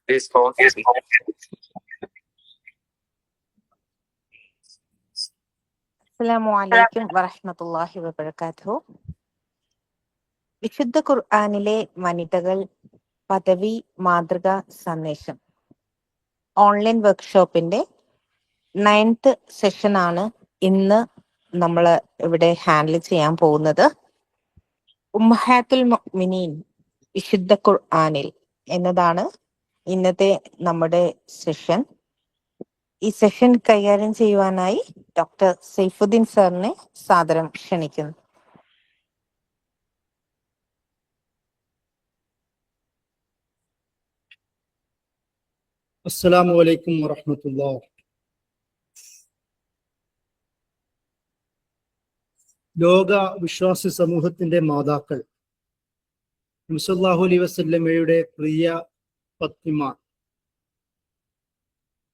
This phone is അസ്സലാമു അലൈക്കും വറഹ്മത്തുള്ളാഹി വബറകാതുഹു. വിശുദ്ധ ഖുർആനിലെ വനിതകൾ പദവി മാതൃക സന്ദേശം ഓൺലൈൻ വർക്ക്ഷോപ്പിന്റെ 9th സെഷനാണ് ഇന്ന് നമ്മൾ ഇവിടെ ഹാൻഡിൽ ചെയ്യാൻ പോകുന്നത്. ഉമ്മഹാത്തുൽ മുഅ്മിനീൻ വിശുദ്ധ ഖുർആനിൽ എന്നതാണ് ഇന്നത്തെ നമ്മുടെ സെഷൻ. ഈ സെഷൻ കൈകാര്യം ചെയ്യുവാനായി ഡോക്ടർ സൈഫുദ്ദീൻ സാറിനെ സാദരം ക്ഷണിക്കുന്നു. അസ്സലാമു അലൈക്കും വറഹ്മത്തുള്ളാഹി. ലോക വിശ്വാസി സമൂഹത്തിന്റെ മാതാക്കൾ നബി സല്ലല്ലാഹു അലൈഹി വസല്ലമയുടെ പ്രിയ പത്നിമാർ.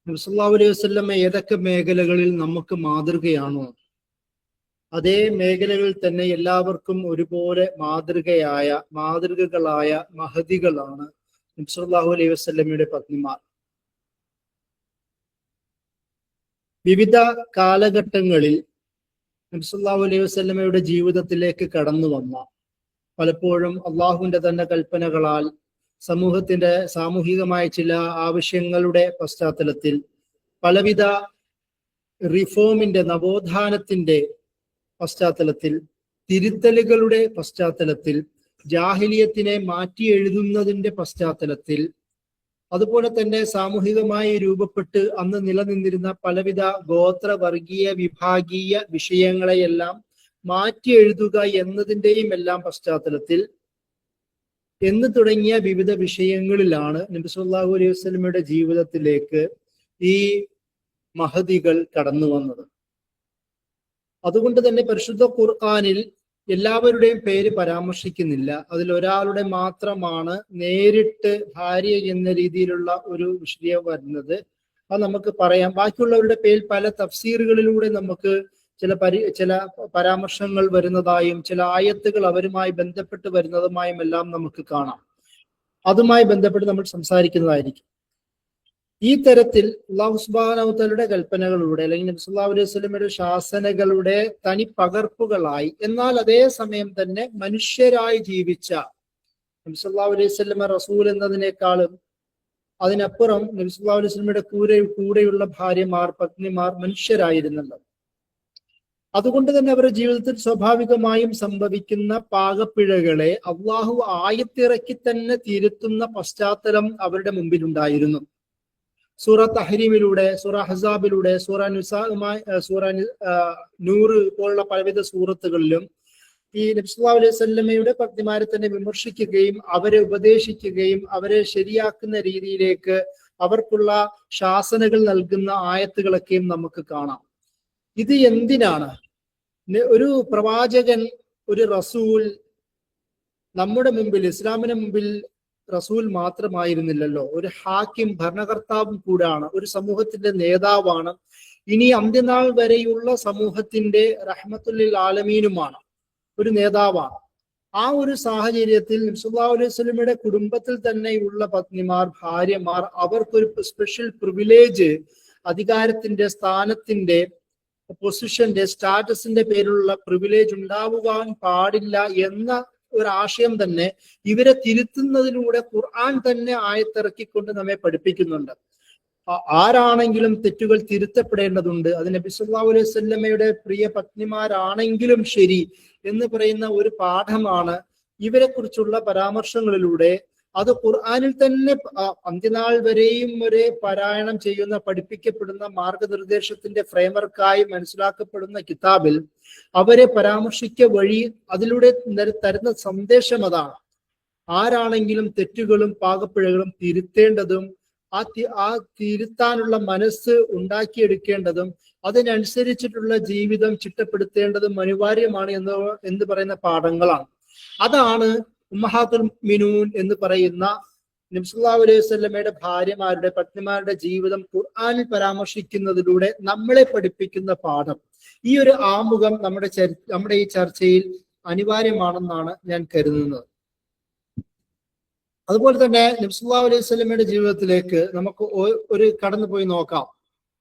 നബി സല്ലല്ലാഹു അലൈഹി വസല്ലമ ഏതൊക്കെ മേഖലകളിൽ നമുക്ക് മാതൃകയാണോ അതേ മേഖലകളിൽ തന്നെ എല്ലാവർക്കും ഒരുപോലെ മാതൃകകളായ മഹദികളാണ് നബി സല്ലല്ലാഹു അലൈഹി വസല്ലമയുടെ പത്നിമാർ. വിവിധ കാലഘട്ടങ്ങളിൽ നബി സല്ലല്ലാഹു അലൈഹി വസല്ലമയുടെ ജീവിതത്തിലേക്ക് കടന്നു വന്ന, പലപ്പോഴും അള്ളാഹുവിന്റെ തന്നെ കൽപ്പനകളാൽ സമൂഹത്തിന്റെ സാമൂഹികമായ ചില ആവശ്യങ്ങളുടെ പശ്ചാത്തലത്തിൽ, പലവിധ റിഫോമിന്റെ നവോത്ഥാനത്തിന്റെ പശ്ചാത്തലത്തിൽ, തിരുത്തലുകളുടെ പശ്ചാത്തലത്തിൽ, ജാഹിലിയത്തിനെ മാറ്റി എഴുതുന്നതിന്റെ പശ്ചാത്തലത്തിൽ, അതുപോലെ തന്നെ സാമൂഹികമായി രൂപപ്പെട്ട് അന്ന് നിലനിന്നിരുന്ന പലവിധ ഗോത്ര വർഗീയ വിഭാഗീയ വിഷയങ്ങളെയെല്ലാം മാറ്റി എഴുതുക എന്നതിൻ്റെയും എല്ലാം പശ്ചാത്തലത്തിൽ എന്ന് തുടങ്ങിയ വിവിധ വിഷയങ്ങളിലാണ് നബി സല്ലല്ലാഹു അലൈഹി വസല്ലമയുടെ ജീവിതത്തിലേക്ക് ഈ മഹദികൾ കടന്നു വന്നത്. അതുകൊണ്ട് തന്നെ പരിശുദ്ധ ഖുർആനിൽ എല്ലാവരുടെയും പേര് പരാമർശിക്കുന്നില്ല. അതിൽ ഒരാളുടെ മാത്രമാണ് നേരിട്ട് ഭാര്യ എന്ന രീതിയിലുള്ള ഒരു വിഷയം വരുന്നത്. അത് നമുക്ക് പറയാം. ബാക്കിയുള്ളവരുടെ പേരിൽ പല തഫ്സീറുകളിലൂടെ നമുക്ക് ചില പരാമർശങ്ങൾ വരുന്നതായും ചില ആയത്തുകൾ അവരുമായി ബന്ധപ്പെട്ട് വരുന്നതുമായും എല്ലാം നമുക്ക് കാണാം. അതുമായി ബന്ധപ്പെട്ട് നമ്മൾ സംസാരിക്കുന്നതായിരിക്കും. ഈ തരത്തിൽ അല്ലാഹു സുബ്ഹാനഹു വ തആലയുടെ കൽപ്പനകളുടെ അല്ലെങ്കിൽ നബി സല്ലല്ലാഹു അലൈഹി വസല്ലമയുടെ ശാസനകളുടെ തനി പകർപ്പുകളായി, എന്നാൽ അതേ സമയം തന്നെ മനുഷ്യരായി ജീവിച്ച നബി സല്ലല്ലാഹു അലൈഹി വസല്ലമ റസൂൽ എന്നതിനേക്കാളും അതിനപ്പുറം നബി സല്ലല്ലാഹു അലൈഹി വസല്ലമയുടെ കൂടെയുള്ള ഭാര്യമാർ, പത്നിമാർ മനുഷ്യരായിരുന്നല്ലോ. അതുകൊണ്ട് തന്നെ അവരുടെ ജീവിതത്തിൽ സ്വാഭാവികമായും സംഭവിക്കുന്ന പാകപ്പിഴകളെ അള്ളാഹു ആയത്തിറക്കി തന്നെ തിരുത്തുന്ന പശ്ചാത്തലം അവരുടെ മുമ്പിലുണ്ടായിരുന്നു. സൂറ തഹ്രീമിലൂടെ, സൂറ ഹസാബിലൂടെ, സൂറ നൂറ് പോലുള്ള പലവിധ സൂറത്തുകളിലും ഈ നബി സല്ലല്ലാഹു അലൈഹി വസല്ലമയുടെ പത്നിമാരെ തന്നെ വിമർശിക്കുകയും അവരെ ഉപദേശിക്കുകയും അവരെ ശരിയാക്കുന്ന രീതിയിലേക്ക് അവർക്കുള്ള ശാസനകൾ നൽകുന്ന ആയത്തുകളൊക്കെയും നമുക്ക് കാണാം. ഇത് എന്തിനാണ്? ഒരു പ്രവാചകൻ, ഒരു റസൂൽ നമ്മുടെ മുമ്പിൽ, ഇസ്ലാമിന് മുമ്പിൽ റസൂൽ മാത്രമായിരുന്നില്ലല്ലോ, ഒരു ഹാക്കിം, ഭരണകർത്താവും കൂടാണ്, ഒരു സമൂഹത്തിന്റെ നേതാവാണ്, ഇനി അന്ത്യനാൾ വരെയുള്ള സമൂഹത്തിന്റെ റഹ്മത്തുൽ ആലമീനുമാണ്, ഒരു നേതാവാണ്. ആ ഒരു സാഹചര്യത്തിൽ നബി സല്ലല്ലാഹു അലൈഹി വസല്ലമയുടെ കുടുംബത്തിൽ തന്നെയുള്ള പത്നിമാർ, ഭാര്യമാർ, അവർക്കൊരു സ്പെഷ്യൽ പ്രിവിലേജ്, അധികാരത്തിന്റെ, സ്ഥാനത്തിന്റെ, പൊസിഷന്റെ, സ്റ്റാറ്റസിന്റെ പേരിലുള്ള പ്രിവിലേജ് ഉണ്ടാവുവാൻ പാടില്ല എന്ന ഒരാശയം തന്നെ ഇവരെ തിരുത്തുന്നതിലൂടെ ഖുർആൻ തന്നെ ആയത്തിറക്കിക്കൊണ്ട് നമ്മെ പഠിപ്പിക്കുന്നുണ്ട്. ആരാണെങ്കിലും തെറ്റുകൾ തിരുത്തപ്പെടേണ്ടതുണ്ട്. അത് നബി സല്ലല്ലാഹു അലൈഹി വസല്ലമയുടെ പ്രിയ പത്നിമാരാണെങ്കിലും ശരി എന്ന് പറയുന്ന ഒരു പാഠമാണ് ഇവരെ കുറിച്ചുള്ള പരാമർശങ്ങളിലൂടെ. അത് ഖുർആനിൽ തന്നെ അന്ത്യനാൾ വരെയും പാരായണം ചെയ്യുന്ന, പഠിപ്പിക്കപ്പെടുന്ന മാർഗനിർദ്ദേശത്തിന്റെ ഫ്രെയിംവർക്കായി മനസ്സിലാക്കപ്പെടുന്ന കിതാബിൽ അവരെ പരാമർശിക്ക വഴി അതിലൂടെ തരുന്ന സന്ദേശം അതാണ്. ആരാണെങ്കിലും തെറ്റുകളും പാകപ്പിഴകളും തിരുത്തേണ്ടതും ആ തിരുത്താനുള്ള മനസ്സ് ഉണ്ടാക്കിയെടുക്കേണ്ടതും അതിനനുസരിച്ചിട്ടുള്ള ജീവിതം ചിട്ടപ്പെടുത്തേണ്ടതും അനിവാര്യമാണ് എന്ന് പറയുന്ന പാഠങ്ങളാണ്. അതാണ് ഉമ്മഹാത്തുൽ മുഅ്മിനൂൻ എന്ന് പറയുന്ന നബി സല്ലല്ലാഹു അലൈഹി വസല്ലമയുടെ ഭാര്യമാരുടെ, പത്നിമാരുടെ ജീവിതം ഖുർആനിൽ പരാമർശിക്കുന്നതിലൂടെ നമ്മളെ പഠിപ്പിക്കുന്ന പാഠം. ഈ ഒരു ആമുഖം നമ്മുടെ ഈ ചർച്ചയിൽ അനിവാര്യമാണെന്നാണ് ഞാൻ കരുതുന്നത്. അതുപോലെ തന്നെ നബി സല്ലല്ലാഹു അലൈഹി വസല്ലമയുടെ ജീവിതത്തിലേക്ക് നമുക്ക് ഒരു കടന്നു പോയി നോക്കാം.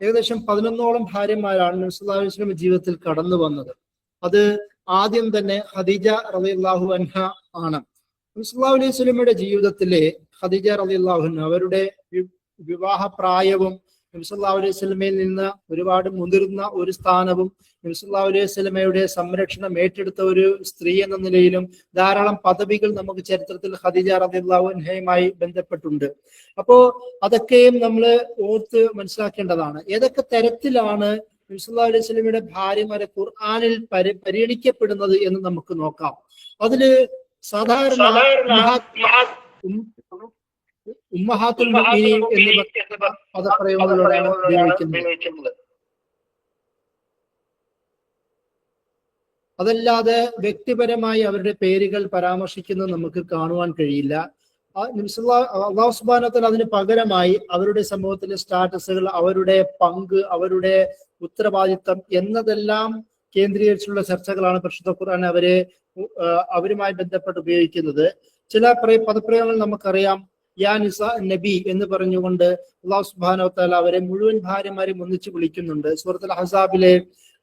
ഏകദേശം 11ഓളം ഭാര്യമാരാണ് നബി സല്ലല്ലാഹു അലൈഹി വസല്ലമയുടെ ജീവിതത്തിൽ കടന്നു വന്നത്. അത് ആദ്യം തന്നെ ഖദീജ റളിയല്ലാഹു അൻഹ ആണ്. നബി സല്ലല്ലാഹു അലൈഹി വസല്ലമയുടെ ജീവിതത്തിലെ ഖദീജ റളിയല്ലാഹു അൻഹ അവരുടെ വിവാഹ പ്രായവും നബി സല്ലല്ലാഹു അലൈഹി വസല്ലമയിൽ നിന്ന് ഒരുപാട് മുതിർന്ന ഒരു സ്ഥാനവും നബി സല്ലല്ലാഹു അലൈഹി വസല്ലമയുടെ സംരക്ഷണം ഏറ്റെടുത്ത ഒരു സ്ത്രീ എന്ന നിലയിലും ധാരാളം പദവികൾ നമുക്ക് ചരിത്രത്തിൽ ഖദീജ റളിയല്ലാഹു അൻഹയുമായി ബന്ധപ്പെട്ടുണ്ട്. അപ്പോ അതൊക്കെയും നമ്മൾ ഓർത്ത് മനസ്സിലാക്കേണ്ടതാണ്. ഏതൊക്കെ തരത്തിലാണ് നബി സല്ലല്ലാഹു അലൈഹി വസല്ലമയുടെ ഭാര്യമാരെ ഖുർആനിൽ പരിഗണിക്കപ്പെടുന്നത് എന്ന് നമുക്ക് നോക്കാം. അതില് സാധാരണ ഉമ്മഹാത്തുൽ മുഅ്മിനീൻ എന്ന പദപ്രയോഗങ്ങളോടാണ് ഉപയോഗിക്കുന്നത്. അതല്ലാതെ വ്യക്തിപരമായി അവരുടെ പേരുകൾ പരാമർശിക്കുന്നത് നമുക്ക് കാണുവാൻ കഴിയില്ല. അല്ലാഹു സുബ്ഹാനഹു വ തആല അതിന് പകരമായി അവരുടെ സമൂഹത്തിലെ സ്റ്റാറ്റസുകൾ, അവരുടെ പങ്ക്, അവരുടെ ഉത്തരവാദിത്തം എന്നതെല്ലാം കേന്ദ്രീകരിച്ചുള്ള ചർച്ചകളാണ് പരിശുദ്ധ ഖുർആൻ അവരുമായി ബന്ധപ്പെട്ട് ഉപയോഗിക്കുന്നത്. ചില പദപ്രയോഗങ്ങൾ നമുക്കറിയാം. യാ നിസാ നബി എന്ന് പറഞ്ഞുകൊണ്ട് അല്ലാഹു സുബ്ഹാനഹു വ തആല അവരെ മുഴുവൻ ഭാര്യമാരെയും ഒന്നിച്ച് വിളിക്കുന്നുണ്ട്. സൂറത്തുൽ അഹ്സാബിലെ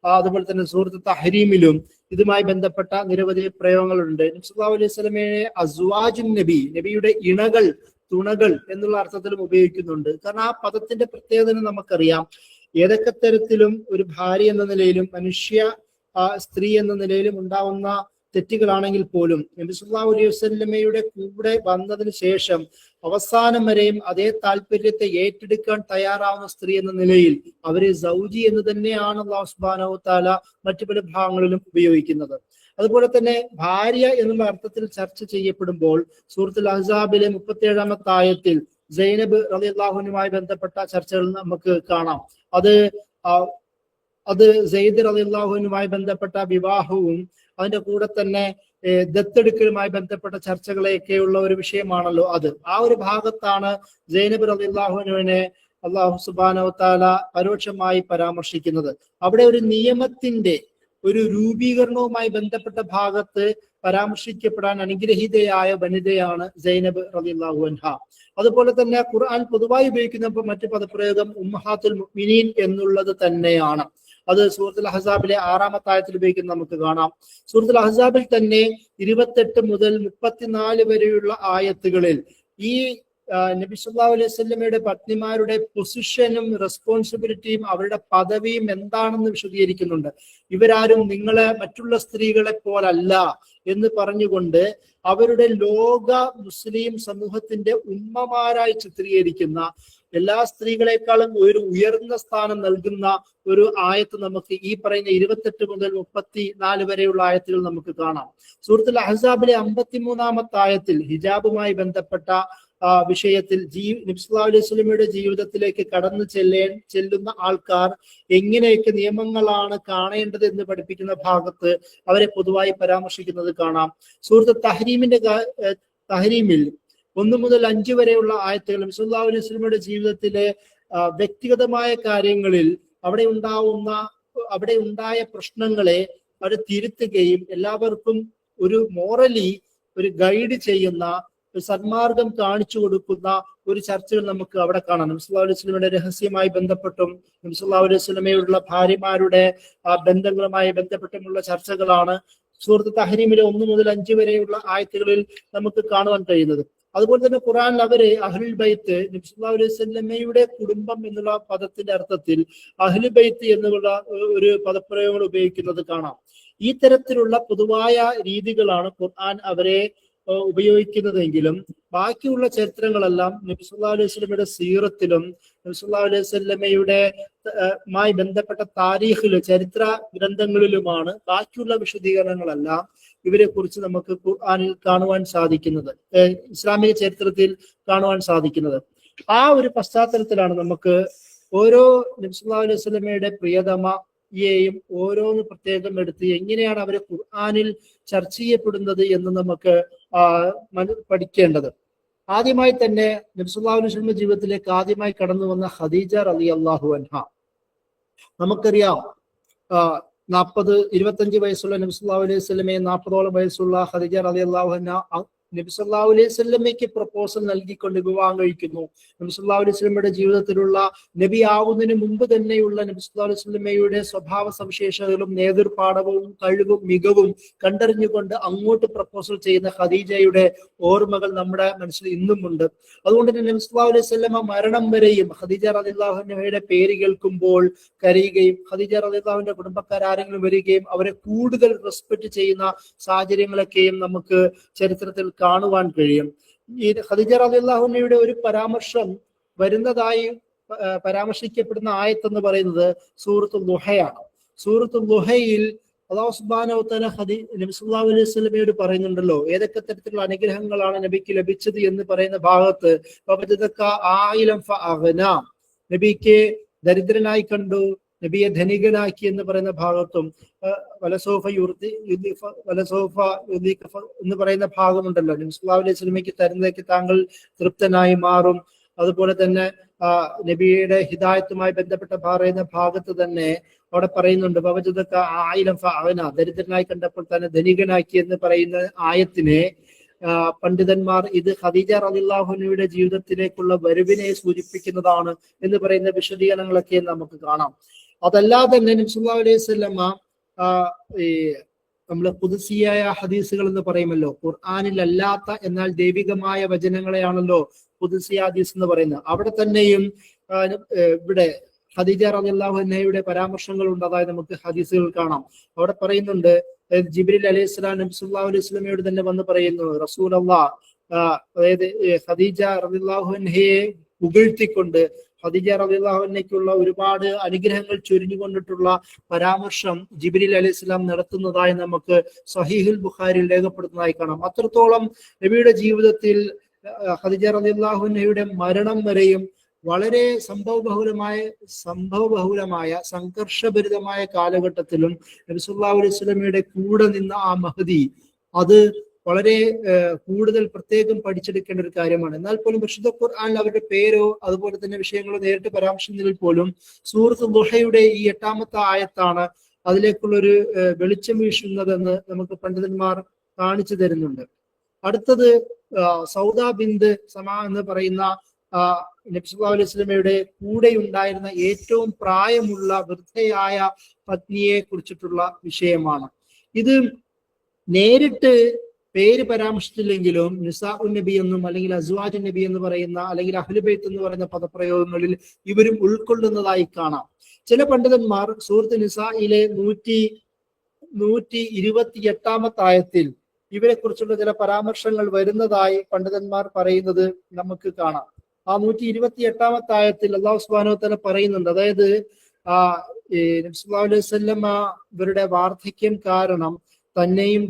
അതുപോലെ തന്നെ സൂറത്ത് തഹ്രീമിലും ഇതുമായി ബന്ധപ്പെട്ട നിരവധി പ്രയോഗങ്ങളുണ്ട്. നബി സല്ലല്ലാഹു അലൈഹി വസല്ലമയെ അസ്വാജുൻ നബി, നബിയുടെ ഇണകൾ, തുണകൾ എന്നുള്ള അർത്ഥത്തിലും ഉപയോഗിക്കുന്നുണ്ട്. കാരണം ആ പദത്തിന്റെ പ്രത്യേകത നമുക്കറിയാം. ഏതൊക്കെ തരത്തിലും ഒരു ഭാര്യ എന്ന നിലയിലും സ്ത്രീ എന്ന നിലയിലും ഉണ്ടാവുന്ന തെറ്റുകളാണെങ്കിൽ പോലും നബി സല്ലല്ലാഹു അലൈഹി വസല്ലമയുടെ കൂടെ വന്നതിന് ശേഷം അവസാനം വരെയും അതേ താല്പര്യത്തെ ഏറ്റെടുക്കാൻ തയ്യാറാവുന്ന സ്ത്രീ എന്ന നിലയിൽ അവരെ സൗജി എന്ന് തന്നെയാണ് അല്ലാഹു സുബ്ഹാനഹു വ തആല മറ്റു പല ഭാഗങ്ങളിലും ഉപയോഗിക്കുന്നത്. അതുപോലെ തന്നെ ഭാര്യ എന്നുള്ള അർത്ഥത്തിൽ ചർച്ച ചെയ്യപ്പെടുമ്പോൾ സൂറത്തുൽ അഹ്സാബിലെ 37-ാമത്തെ ആയത്തിൽ സൈനബ് റളിയല്ലാഹു അൻഹയുമായി ബന്ധപ്പെട്ട ചർച്ചകൾ നമുക്ക് കാണാം. അത് സെയ്ദ് റളിയല്ലാഹു അൻഹുമായി ബന്ധപ്പെട്ട വിവാഹവും അതിന്റെ കൂടെ തന്നെ ദത്തെടുക്കലുമായി ബന്ധപ്പെട്ട ചർച്ചകളെയൊക്കെയുള്ള ഒരു വിഷയമാണല്ലോ അത്. ആ ഒരു ഭാഗത്താണ് സൈനബ് റളിയല്ലാഹു അൻഹുവിനെ അല്ലാഹു സുബ്ഹാനഹു വ തആല പരോക്ഷമായി പരാമർശിക്കുന്നത്. അവിടെ ഒരു നിയമത്തിന്റെ ഒരു രൂപീകരണവുമായി ബന്ധപ്പെട്ട ഭാഗത്ത് പരാമർശിക്കപ്പെടാൻ അനുഗ്രഹീതയായ വനിതയാണ് സൈനബ് റളിയല്ലാഹു അൻഹ. അതുപോലെ തന്നെ ഖുർആൻ പൊതുവായി ഉപയോഗിക്കുന്ന മറ്റു പദപ്രയോഗം ഉമ്മഹാത്തുൽ മുഅ്മിനീൻ എന്നുള്ളത് തന്നെയാണ്. അത് സൂറത്തുൽ അഹ്സാബിലെ 6-ാമത്തെ ആയത്തിൽ ഉപയോഗിക്കുന്നത് നമുക്ക് കാണാം. സൂറത്തുൽ അഹ്സാബിൽ തന്നെ 28 മുതൽ 34 വരെയുള്ള ആയത്തുകളിൽ ഈ നബി സല്ലല്ലാഹു അലൈഹി വസല്ലമയുടെ പത്നിമാരുടെ പൊസിഷനും റെസ്പോൺസിബിലിറ്റിയും അവരുടെ പദവിയും എന്താണെന്ന് വിശദീകരിക്കുന്നുണ്ട്. ഇവരാരും നിങ്ങളെ മറ്റുള്ള സ്ത്രീകളെ പോലല്ല എന്ന് പറഞ്ഞുകൊണ്ട് അവരുടെ ലോക മുസ്ലിം സമൂഹത്തിന്റെ ഉമ്മമാരായി ചിത്രീകരിക്കുന്ന, എല്ലാ സ്ത്രീകളെക്കാളും ഒരു ഉയർന്ന സ്ഥാനം നൽകുന്ന ഒരു ആയത്ത് നമുക്ക് ഈ പറയുന്ന 28 മുതൽ 34 വരെയുള്ള ആയത്തുകൾ നമുക്ക് കാണാം. സൂറത്തുൽ അഹ്സാബിലെ 53-ാമത്തെ ആയത്തിൽ ഹിജാബുമായി ബന്ധപ്പെട്ട വിഷയത്തിൽ നബി സല്ലല്ലാഹു അലൈഹി വസല്ലമയുടെ ജീവിതത്തിലേക്ക് കടന്നു ചെല്ലുന്ന ആൾക്കാർ എങ്ങനെയൊക്കെ നിയമങ്ങളാണ് കാണേണ്ടത് എന്ന് പഠിപ്പിക്കുന്ന ഭാഗത്ത് അവരെ പൊതുവായി പരാമർശിക്കുന്നത് കാണാം. സൂറത്ത് തഹ്രീമിൽ 1 മുതൽ 5 വരെയുള്ള ആയത്തുകൾ നബി സല്ലല്ലാഹു അലൈഹി വസല്ലമയുടെ ജീവിതത്തിലെ വ്യക്തിഗതമായ കാര്യങ്ങളിൽ അവിടെ ഉണ്ടായ പ്രശ്നങ്ങളെ അവർ തിരുത്തുകയും എല്ലാവർക്കും ഒരു മോറലി ഒരു ഗൈഡ് ചെയ്യുന്ന, ഒരു സന്മാർഗം കാണിച്ചു കൊടുക്കുന്ന ഒരു ചർച്ചകൾ നമുക്ക് അവിടെ കാണാം. നബി സല്ലല്ലാഹു അലൈഹി വസല്ലമയുടെ രഹസ്യമായി ബന്ധപ്പെട്ടും നബി സല്ലല്ലാഹു അലൈഹി വസല്ലമയുള്ള ഭാര്യമാരുടെ ബന്ധങ്ങളുമായി ബന്ധപ്പെട്ടുമുള്ള ചർച്ചകളാണ് സൂറത്ത് തഹ്രീമിലെ 1 മുതൽ 5 വരെയുള്ള ആയത്തുകളിൽ നമുക്ക് കാണുവാൻ കഴിയുന്നത്. അതുപോലെ തന്നെ ഖുർആനിൽ അവര് അഹ്ലുൽ ബൈത്ത്, നബി സല്ലല്ലാഹു അലൈഹി വസല്ലമയുടെ കുടുംബം എന്നുള്ള പദത്തിന്റെ അർത്ഥത്തിൽ അഹ്ലുൽ ബൈത്ത് എന്നുള്ള ഒരു പദപ്രയോഗങ്ങൾ ഉപയോഗിക്കുന്നത് കാണാം. ഈ തരത്തിലുള്ള പൊതുവായ രീതികളാണ് ഖുർആൻ അവരെ ഉപയോഗിക്കുന്നതെങ്കിലും ബാക്കിയുള്ള ചരിത്രങ്ങളെല്ലാം നബി സല്ലല്ലാഹു അലൈഹി വസല്ലമയുടെ സീറത്തിലും നബി സല്ലല്ലാഹു അലൈഹി വസല്ലമയുടെ മായി ബന്ധപ്പെട്ട താരീഖിലും ചരിത്ര ഗ്രന്ഥങ്ങളിലുമാണ് ബാക്കിയുള്ള വിശദീകരണങ്ങളെല്ലാം ഇവരെ കുറിച്ച് നമുക്ക് ഖുർആനിൽ കാണുവാൻ സാധിക്കുന്നത്, ഇസ്ലാമിക ചരിത്രത്തിൽ കാണുവാൻ സാധിക്കുന്നത്. ആ ഒരു പശ്ചാത്തലത്തിലാണ് നമുക്ക് ഓരോ നബി സല്ലല്ലാഹു അലൈഹി വസല്ലമയുടെ പ്രിയതമയെയും ഓരോന്ന് പ്രത്യേകം എടുത്ത് എങ്ങനെയാണ് അവരെ ഖുർആനിൽ ചർച്ച ചെയ്യപ്പെടുന്നത് എന്ന് നമുക്ക് പഠിക്കേണ്ടത്. ആദ്യമായി തന്നെ നബി സല്ലല്ലാഹു അലൈഹി വസല്ലം ജീവിതത്തിലേക്ക് ആദ്യമായി കടന്നു വന്ന ഖദീജ റളിയല്ലാഹു അൻഹ. നമുക്കറിയാം 25 വയസ്സുള്ള നബി സല്ലല്ലാഹു അലൈഹി വസല്ലമയെ 40ഓളം വയസ്സുള്ള ഖദീജ റളിയല്ലാഹു അൻഹ നബി സല്ലല്ലാഹു അലൈഹി വസല്ലമയ്ക്ക് പ്രപ്പോസൽ നൽകിക്കൊണ്ട് വിവാഹം കഴിക്കുന്നു. നബി സല്ലല്ലാഹു അലൈഹി വസല്ലമയുടെ ജീവിതത്തിലുള്ള നബി ആവുന്നതിന് മുമ്പ് തന്നെയുള്ള നബി സല്ലല്ലാഹു അലൈഹി വസല്ലമയുടെ സ്വഭാവ സവിശേഷതകളും നേതൃപാഠവും കഴിവും മികവും കണ്ടറിഞ്ഞുകൊണ്ട് അങ്ങോട്ട് പ്രപ്പോസൽ ചെയ്യുന്ന ഖദീജയുടെ ഓർമ്മകൾ നമ്മുടെ മനസ്സിൽ ഇന്നും ഉണ്ട്. അതുകൊണ്ട് തന്നെ നബി സല്ലല്ലാഹു അലൈഹി വസല്ലമ മരണം വരെയും ഖദീജ റളിയല്ലാഹു അൻഹയുടെ പേര് കേൾക്കുമ്പോൾ കരയുകയും ഖദീജ റളിയല്ലാഹു അൻഹയുടെ കുടുംബക്കാർ ആരെങ്കിലും വരികയും അവരെ കൂടുതൽ റെസ്പെക്ട് ചെയ്യുന്ന സാഹചര്യങ്ങളൊക്കെയും നമുക്ക് ചരിത്രത്തിൽ കാണുവാൻ കഴിയും. ഈ ഖദീജ റളിയല്ലാഹു അൻഹയുടെ ഒരു പരാമർശം വരുന്നതായി പരാമർശിക്കപ്പെടുന്ന ആയത്ത് പറയുന്നത് സൂറത്തുൽ ദുഹയാണ്. സൂറത്തുൽ ദുഹയിൽ അല്ലാഹു സുബ്ഹാനഹു വ തആല നബി സല്ലല്ലാഹു അലൈഹി വസല്ലമയോട് പറയുന്നുണ്ടല്ലോ, ഏതൊക്കെ തരത്തിലുള്ള അനുഗ്രഹങ്ങളാണ് നബിക്ക് ലഭിച്ചത് എന്ന് പറയുന്ന ഭാഗത്ത് നബിക്ക് ദരിദ്രനായി കണ്ടു, നബിയെ ധനികനാക്കി എന്ന് പറയുന്ന ഭാഗത്തും എന്ന് പറയുന്ന ഭാഗമുണ്ടല്ലോ, നബി സല്ലല്ലാഹു അലൈഹി വസല്ലമയ്ക്ക് തരുന്നതൊക്കെ താങ്കൾ തൃപ്തനായി മാറും. അതുപോലെ തന്നെ നബിയുടെ ഹിദായത്തുമായി ബന്ധപ്പെട്ട പറയുന്ന ഭാഗത്ത് തന്നെ അവിടെ പറയുന്നുണ്ട് ദരിദ്രനായി കണ്ടപ്പോൾ തന്നെ ധനികനാക്കി എന്ന് പറയുന്ന ആയത്തിനെ പണ്ഡിതന്മാർ ഇത് ഖദീജ റളിയല്ലാഹു അൻഹയുടെ ജീവിതത്തിലേക്കുള്ള വരവിനെ സൂചിപ്പിക്കുന്നതാണ് എന്ന് പറയുന്ന വിശദീകരണങ്ങളൊക്കെ നമുക്ക് കാണാം. അതല്ലാതെ തന്നെ നബി സല്ലല്ലാഹു അലൈഹി വസല്ലമ നമ്മള് ഖുദ്സിയായ ഹദീസുകൾ എന്ന് പറയുമല്ലോ, ഖുർആനിൽ അല്ലാത്ത എന്നാൽ ദൈവികമായ വചനങ്ങളെയാണല്ലോ ഖുദ്സി ഹദീസ് എന്ന് പറയുന്നത്. അവിടെ തന്നെയും ഇവിടെ ഖദീജ റളിയല്ലാഹു അൻഹയുടെ പരാമർശങ്ങൾ ഉണ്ട്. അതായത് നമുക്ക് ഹദീസുകൾ കാണാം. അവിടെ പറയുന്നുണ്ട്, ജിബ്രീൽ അലൈഹിസ്സലാം നബി സല്ലല്ലാഹു അലൈഹി വസല്ലമയോട് തന്നെ വന്ന് പറയുന്നു, റസൂലല്ലാഹ് അതായത് ഖദീജ റളിയല്ലാഹു അൻഹയെ പുകഴ്ത്തിക്കൊണ്ട് ഖദീജ റളിയല്ലാഹു അൻഹയ്ക്കുള്ള ഒരുപാട് അനുഗ്രഹങ്ങൾ ചൊരിഞ്ഞുകൊണ്ടിട്ടുള്ള പരാമർശം ജിബ്രീൽ അലൈഹിസ്സലാം നടത്തുന്നതായി നമുക്ക് സ്വഹീഹുൽ ബുഖാരിയിൽ രേഖപ്പെടുത്തുന്നതായി കാണാം. അത്രത്തോളം നബിയുടെ ജീവിതത്തിൽ ഖദീജ റളിയല്ലാഹു അൻഹയുടെ മരണം വരെയും വളരെ സംഭവബഹുലമായ സംഘർഷഭരിതമായ കാലഘട്ടത്തിലും നബി സല്ലല്ലാഹു അലൈഹി വസല്ലമയുടെ കൂടെ നിന്ന ആ മഹദി അത് വളരെ കൂടുതൽ പ്രത്യേകം പഠിച്ചെടുക്കേണ്ട ഒരു കാര്യമാണ്. എന്നാൽ പോലും പരിശുദ്ധ ഖുർആനിൽ അവരുടെ പേരോ അതുപോലെ തന്നെ വിഷയങ്ങളോ നേരിട്ട് പരാമർശിക്കുന്നതിൽ പോലും സൂറത്ത് ദുഹയുടെ ഈ 8-ാമത്തെ ആയത്താണ് അതിലേക്കുള്ളൊരു വെളിച്ചം വീശുന്നതെന്ന് നമുക്ക് പണ്ഡിതന്മാർ കാണിച്ചു തരുന്നുണ്ട്. അടുത്തത് സൗദ ബിന്ത് സമ എന്ന് പറയുന്ന നബി സല്ലല്ലാഹു അലൈഹി വസല്ലമയുടെ കൂടെ ഉണ്ടായിരുന്ന ഏറ്റവും പ്രായമുള്ള വൃദ്ധയായ പത്നിയെ കുറിച്ചിട്ടുള്ള വിഷയമാണ്. ഇത് നേരിട്ട് പേര് പരാമർശിച്ചില്ലെങ്കിലും നിസാഉൻ നബി എന്നും അല്ലെങ്കിൽ അസ്വാജുൻ നബി എന്ന് പറയുന്ന അല്ലെങ്കിൽ അഹ്ലുബൈത്ത് എന്ന് പറയുന്ന പദപ്രയോഗങ്ങളിൽ ഇവരും ഉൾക്കൊള്ളുന്നതായി കാണാം. ചില പണ്ഡിതന്മാർ സൂറത്ത് നിസായിലെ 128-ാമത്തെ ആയത്തിൽ ഇവരെ കുറിച്ചുള്ള ചില പരാമർശങ്ങൾ വരുന്നതായി പണ്ഡിതന്മാർ പറയുന്നത് നമുക്ക് കാണാം. ആ 128-ാമത്തെ ആയത്തിൽ അല്ലാഹു സുബ്ഹാനഹു വ തആല പറയുന്നുണ്ട്, അതായത് നബി സല്ലല്ലാഹു അലൈഹി വസല്ലം ഇവരുടെ വാർദ്ധക്യം കാരണം തന്നെയും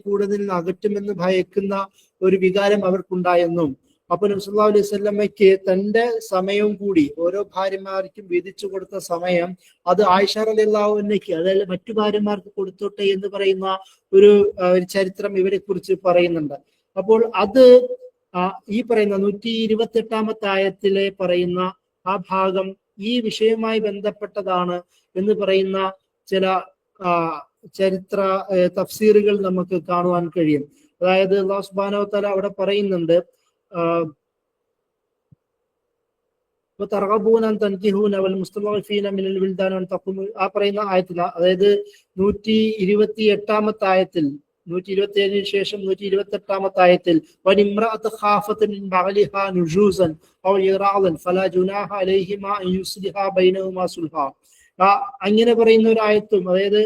കൂടുതൽ നിന്ന് അകറ്റുമെന്ന് ഭയക്കുന്ന ഒരു വികാരം അവർക്കുണ്ടായെന്നും, അപ്പൊ നബി സല്ലല്ലാഹു അലൈഹി വസല്ലമയ്ക്ക് തന്റെ സമയവും കൂടി ഓരോ ഭാര്യമാർക്കും വിധിച്ചു കൊടുത്ത സമയം അത് ആയിഷ റളിയല്ലാഹു അൻഹയ്ക്ക് അതായത് മറ്റു ഭാര്യമാർക്ക് കൊടുത്തോട്ടെ എന്ന് പറയുന്ന ഒരു ചരിത്രം ഇവരെ കുറിച്ച് പറയുന്നുണ്ട്. അപ്പോൾ അത് ഈ പറയുന്ന 128-ാമത്തെ ആയത്തിലെ പറയുന്ന ആ ഭാഗം ഈ വിഷയവുമായി ബന്ധപ്പെട്ടതാണ് എന്ന് പറയുന്ന ചില ചരിത്ര തഫ്സീറുകൾ നമുക്ക് കാണുവാൻ കഴിയും. അതായത് അല്ലാഹു സുബ്ഹാനഹു വ തആല അവിടെ പറയുന്നുണ്ട്, ആ പറയുന്ന ആയത്തിൽ, അതായത് 128-ാമത്തെ ആയത്തിൽ 127 ശേഷം 128-ാമത്തെ ആയത്തിൽ അങ്ങനെ പറയുന്ന ഒരു ആയത്തും, അതായത്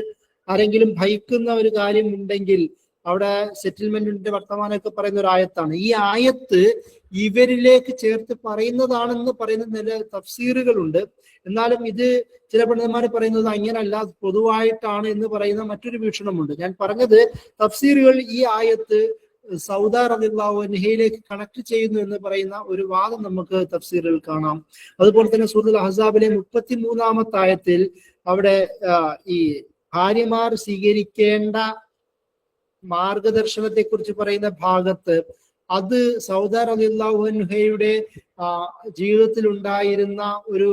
ആരെങ്കിലും ഭയക്കുന്ന ഒരു കാര്യം ഉണ്ടെങ്കിൽ അവിടെ സെറ്റിൽമെന്റിന്റെ വർത്തമാനമൊക്കെ പറയുന്ന ഒരു ആയത്താണ്. ഈ ആയത്ത് ഇവരിലേക്ക് ചേർത്ത് പറയുന്നതാണെന്ന് പറയുന്ന ചില തഫ്സീറുകളുണ്ട്. എന്നാലും ഇത് ചില പണ്ഡിതന്മാർ പറയുന്നത് അങ്ങനല്ല, പൊതുവായിട്ടാണ് എന്ന് പറയുന്ന മറ്റൊരു വീക്ഷണമുണ്ട്. ഞാൻ പറഞ്ഞത് തഫ്സീറുകൾ ഈ ആയത്ത് സൗദ റളിയല്ലാഹു അൻഹയിലേക്ക് കണക്ട് ചെയ്യുന്നു എന്ന് പറയുന്ന ഒരു വാദം നമുക്ക് തഫ്സീറുകൾ കാണാം. അതുപോലെ തന്നെ സൂറത്തുൽ അഹ്സാബിലെ 33-ാമത്തെ ആയത്തിൽ അവിടെ ഈ ഭാര്യമാർ സ്വീകരിക്കേണ്ട മാർഗദർശനത്തെ കുറിച്ച് പറയുന്ന ഭാഗത്ത് അത് സൗദ റളിയല്ലാഹു അൻഹയുടെ ജീവിതത്തിൽ ഉണ്ടായിരുന്ന ഒരു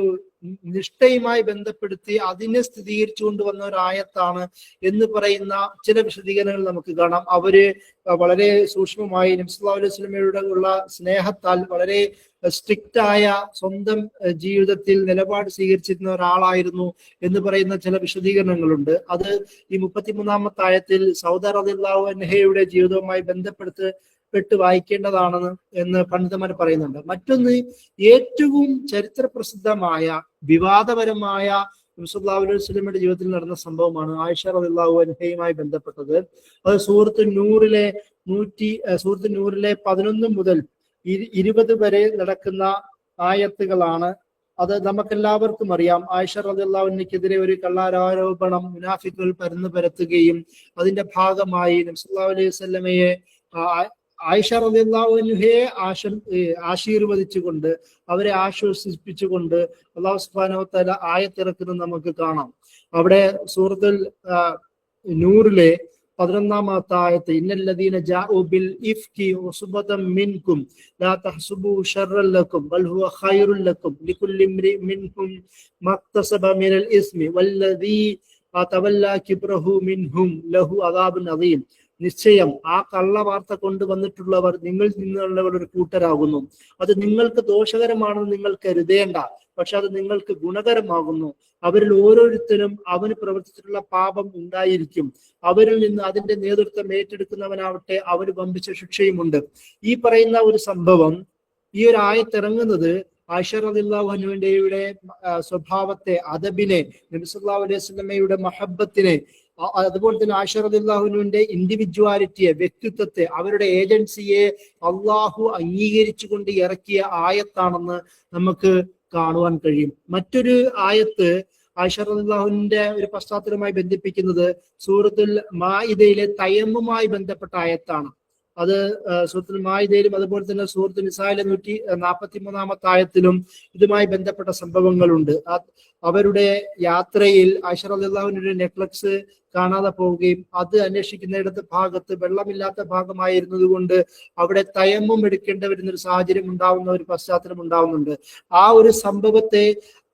നിഷ്ഠയുമായി ബന്ധപ്പെടുത്തി അതിനെ സ്ഥിരീകരിച്ചു കൊണ്ടുവന്ന ഒരു ആയത്താണ് എന്ന് പറയുന്ന ചില വിശദീകരണങ്ങൾ നമുക്ക് കാണാം. അവര് വളരെ സൂക്ഷ്മമായി നബി സല്ലല്ലാഹു അലൈഹി വസല്ലമയോട് ഉള്ള സ്നേഹത്താൽ വളരെ സ്ട്രിക്റ്റ് ആയ സ്വന്തം ജീവിതത്തിൽ നിലപാട് സ്വീകരിച്ചിരുന്ന ഒരാളായിരുന്നു എന്ന് പറയുന്ന ചില വിശദീകരണങ്ങളുണ്ട്. അത് ഈ 33-ാമത്തെ ആയത്തിൽ സൗദ റളിയല്ലാഹു അൻഹയുടെ ജീവിതവുമായി ബന്ധപ്പെട്ട് വായിക്കേണ്ടതാണെന്ന് എന്ന് പണ്ഡിതന്മാർ പറയുന്നുണ്ട്. മറ്റൊന്ന്, ഏറ്റവും ചരിത്ര പ്രസിദ്ധമായ വിവാദപരമായ നബി സല്ലല്ലാഹു അലൈഹി വസല്ലമയുടെ ജീവിതത്തിൽ നടന്ന സംഭവമാണ് ആയിഷ റളിയല്ലാഹു അൻഹയുമായി ബന്ധപ്പെട്ടത്. അത് സൂറത്ത് നൂറിലെ 11 മുതൽ 20 വരെ നടക്കുന്ന ആയത്തുകളാണ്. അത് നമുക്കെല്ലാവർക്കും അറിയാം. ആയിഷ റളിയല്ലാഹു അൻഹയ്ക്കെതിരെ ഒരു കള്ളാരോപണം മുനാഫിക്കുകൾ പരത്തുകയും അതിന്റെ ഭാഗമായി നബി സല്ലല്ലാഹു അലൈഹി വസല്ലമയെ ആയിഷ റളിയല്ലാഹു അൻഹയെ ആശീർവദിച്ചുകൊണ്ട് അവരെ ആശ്വസിപ്പിച്ചുകൊണ്ട് അല്ലാഹു സുബ്ഹാനഹു വ തആല ആയത്തിറക്കുന്നത് നമുക്ക് കാണാം. അവിടെ സൂറത്തുൽ നൂറിലെ 11-ാമത്തെ ആയത്ത്, ഇന്നല്ലദീന ജാഉ ബിൽ ഇഫ്കി ഉസ്ബതം മിൻകും ലാ തഹ്സുബു ശർറൻ ലക്കും ബൽ ഹുവ ഖൈറുൻ ലക്കും ലികുല്ലി ഇംരി മിൻഹും മക്തസബ മിനൽ ഇസ്മി വല്ലദീ തവല്ല കിബ്റഹു മിൻഹും ലഹു അദാബുൻ അദീം. നിശ്ചയം ആ കള്ളവാർത്ത കൊണ്ടുവന്നിട്ടുള്ളവർ നിങ്ങളിൽ നിന്നുള്ളവർ ഒരു കൂട്ടരാകുന്നു. അത് നിങ്ങൾക്ക് ദോഷകരമാണെന്ന് നിങ്ങൾ കരുതേണ്ട, പക്ഷെ അത് നിങ്ങൾക്ക് ഗുണകരമാകുന്നു. അവരിൽ ഓരോരുത്തരും അവന് പ്രവർത്തിച്ചിട്ടുള്ള പാപം ഉണ്ടായിരിക്കും. അവരിൽ നിന്ന് അതിന്റെ നേതൃത്വം ഏറ്റെടുക്കുന്നവനാവട്ടെ അവന് വമ്പിച്ച ശിക്ഷയുമുണ്ട്. ഈ പറയുന്ന ഒരു സംഭവം, ഈ ഒരു ആയത്തിറങ്ങുന്നത് ആയിഷ റളിയല്ലാഹു അൻഹയുടെ സ്വഭാവത്തെ, അദബിനെ, നബി സല്ലല്ലാഹു അലൈഹി വസല്ലമയുടെ മഹബ്ബത്തിനെ, അതുപോലെ തന്നെ ആയിഷ റളിയല്ലാഹു അൻഹയുടെ ഇൻഡിവിജ്വാലിറ്റിയെ, വ്യക്തിത്വത്തെ, അവരുടെ ഏജൻസിയെ അള്ളാഹു അംഗീകരിച്ചുകൊണ്ട് ഇറക്കിയ ആയത്താണെന്ന് നമുക്ക് കാണുവാൻ കഴിയും. മറ്റൊരു ആയത്ത് ആയിഷ റളിയല്ലാഹുവിന്റെ ഒരു പശ്ചാത്തലവുമായി ബന്ധിപ്പിക്കുന്നത് സൂറത്തുൽ മാഇദയിലെ തയമ്മുമായി ബന്ധപ്പെട്ട ആയത്താണ്. അത് സൂറത്തുൽ മാഇദയിലും അതുപോലെ തന്നെ സൂറത്തുൽ നിസായിലെ 143-ാമത്തെ ആയത്തിലും ഇതുമായി ബന്ധപ്പെട്ട സംഭവങ്ങളുണ്ട്. അവരുടെ യാത്രയിൽ ആയിഷ റളിയല്ലാഹുവിന്റെ നെക്ലസ് കാണാതെ പോവുകയും അത് അന്വേഷിക്കുന്നിടത്ത് ഭാഗത്ത് വെള്ളമില്ലാത്ത ഭാഗമായിരുന്നത് കൊണ്ട് അവിടെ തയമ്മും എടുക്കേണ്ടി വരുന്ന ഒരു സാഹചര്യം ഉണ്ടാവുന്ന ഒരു പശ്ചാത്തലം ഉണ്ടാവുന്നുണ്ട്. ആ ഒരു സംഭവത്തെ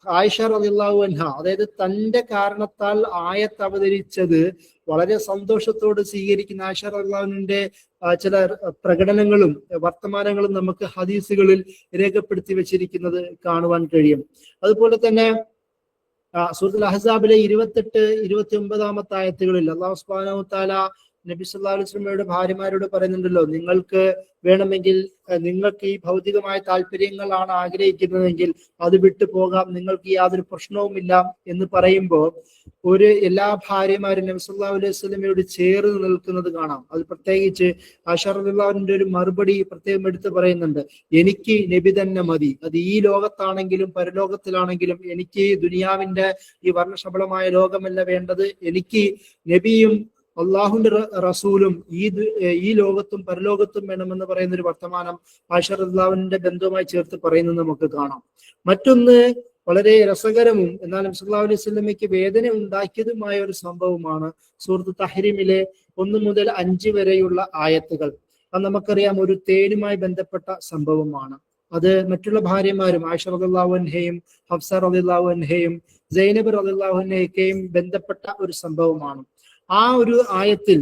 ആയിഷ റളിയല്ലാഹു അൻഹ, അതായത് തന്റെ കാരണത്താൽ ആയത്ത് അവതരിച്ചത് വളരെ സന്തോഷത്തോട് സ്വീകരിക്കുന്ന ആയിഷ റളിയല്ലാഹുവിന്റെ ചില പ്രകടനങ്ങളും വർത്തമാനങ്ങളും നമുക്ക് ഹദീസുകളിൽ രേഖപ്പെടുത്തി വെച്ചിരിക്കുന്നത് കാണുവാൻ കഴിയും. അതുപോലെ തന്നെ സൂറത്തുൽ അഹ്സാബിലെ 28, 29-ാമത്തെ ആയത്തുകളിൽ അല്ലാഹു സുബ്ഹാനഹു വ തആല നബി സല്ലല്ലാഹു അലൈഹി വസല്ലമയുടെ ഭാര്യമാരോട് പറയുന്നുണ്ടല്ലോ, നിങ്ങൾക്ക് വേണമെങ്കിൽ, നിങ്ങൾക്ക് ഈ ഭൗതികമായ താല്പര്യങ്ങളാണ് ആഗ്രഹിക്കുന്നതെങ്കിൽ അത് വിട്ടു പോകാം, നിങ്ങൾക്ക് യാതൊരു പ്രശ്നവുമില്ല എന്ന് പറയുമ്പോൾ എല്ലാ ഭാര്യമാരും നബി സല്ലല്ലാഹു അലൈഹി വസല്ലമയോട് ചേർന്ന് നിൽക്കുന്നത് കാണാം. അത് പ്രത്യേകിച്ച് ആയിഷ റളിയല്ലാഹുവിന്റെ ഒരു മറുപടി പ്രത്യേകം എടുത്ത് പറയുന്നുണ്ട്, എനിക്ക് നബി തന്നെ മതി. അത് ഈ ലോകത്താണെങ്കിലും പരലോകത്തിലാണെങ്കിലും എനിക്ക് ദുനിയാവിന്റെ ഈ വർണ്ണശബളമായ ലോകമല്ല വേണ്ടത്, എനിക്ക് നബിയും അള്ളാഹുന്റെ റസൂലും ഈ ലോകത്തും പരലോകത്തും വേണമെന്ന് പറയുന്ന ഒരു വർത്തമാനം ആയിഷ റളിയല്ലാഹുവിന്റെ ബന്ധവുമായി ചേർത്ത് പറയുന്നത് നമുക്ക് കാണാം. മറ്റൊന്ന്, വളരെ രസകരവും എന്നാൽ നബി സല്ലല്ലാഹു അലൈഹി വസല്ലമയ്ക്ക് വേദന ഉണ്ടാക്കിയതുമായ ഒരു സംഭവമാണ് സൂറത്ത് തഹ്രീമിലെ 1 മുതൽ 5 വരെയുള്ള ആയത്തുകൾ. അത് നമുക്കറിയാം, ഒരു തേനുമായി ബന്ധപ്പെട്ട സംഭവമാണ്. അത് മറ്റുള്ള ഭാര്യമാരും ആയിഷ റളിയല്ലാഹു അൻഹയും ഹഫ്സ റളിയല്ലാഹു അൻഹയും സൈനബ് റളിയല്ലാഹു അൻഹയും ബന്ധപ്പെട്ട ഒരു സംഭവമാണ്. ആ ഒരു ആയത്തിൽ,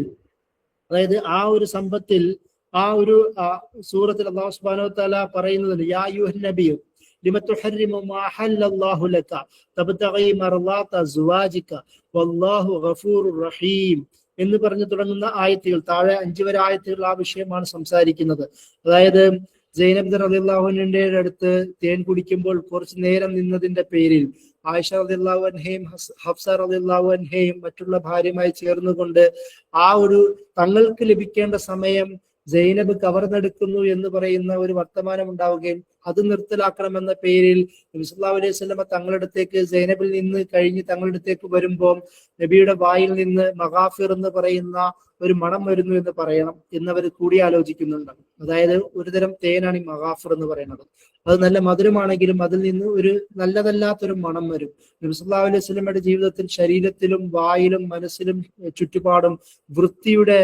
അതായത് ആ ഒരു സംഭവത്തിൽ, ആ ഒരു സൂറത്തിൽ അല്ലാഹു സുബ്ഹാനഹു വ തആല പറയുന്നത്, യാ അയ്യുഹൻ നബിയ്യു ലിമ തുഹർരിമു മാ ഹല്ലല്ലാഹു ലക തബ്തഗി മർളാത അസ്വാജിക വല്ലാഹു ഗഫൂറുർ റഹീം എന്ന് പറഞ്ഞു തുടങ്ങുന്ന ആയത്തുകൾ, താഴെ 5 വരെ ആയത്തുകൾ ആ വിഷയമാണ് സംസാരിക്കുന്നത്. അതായത് സൈനബ് റളിയല്ലാഹു അൻഹയുടെ അടുത്ത് തേൻ കുടിക്കുമ്പോൾ കുറച്ചു നേരം നിന്നതിന്റെ പേരിൽ ആയിഷ റളിയല്ലാഹു അൻഹയും ഹഫ്സ റളിയല്ലാഹു അൻഹയും മറ്റുള്ള ഭാര്യയുമായി ചേർന്നുകൊണ്ട് ആ ഒരു തങ്ങൾക്ക് ലഭിക്കേണ്ട സമയം സൈനബ് കവർന്നെടുക്കുന്നു എന്ന് പറയുന്ന ഒരു വർത്തമാനം ഉണ്ടാവുകയും അത് നിർത്തലാക്കണമെന്ന പേരിൽ നബി സല്ലല്ലാഹു അലൈഹി വസല്ലമ തങ്ങളടുത്തേക്ക് സൈനബിൽ നിന്ന് കഴിഞ്ഞ് തങ്ങളടുത്തേക്ക് വരുമ്പോൾ നബിയുടെ വായിൽ നിന്ന് മഗാഫിർ എന്ന് പറയുന്ന ഒരു മണം വരുന്നു എന്ന് പറയണം എന്നവർ കൂടിയാലോചിക്കുന്നുണ്ട്. അതായത് ഒരുതരം തേനാണ് ഈ മഗാഫിർ എന്ന് പറയുന്നത്. അത് നല്ല മധുരമാണെങ്കിലും അതിൽ നിന്ന് ഒരു നല്ലതല്ലാത്തൊരു മണം വരും. നബി സല്ലല്ലാഹു അലൈഹി വസല്ലമയുടെ ജീവിതത്തിൽ ശരീരത്തിലും വായിലും മനസ്സിലും ചുറ്റുപാടും വൃത്തിയുടെ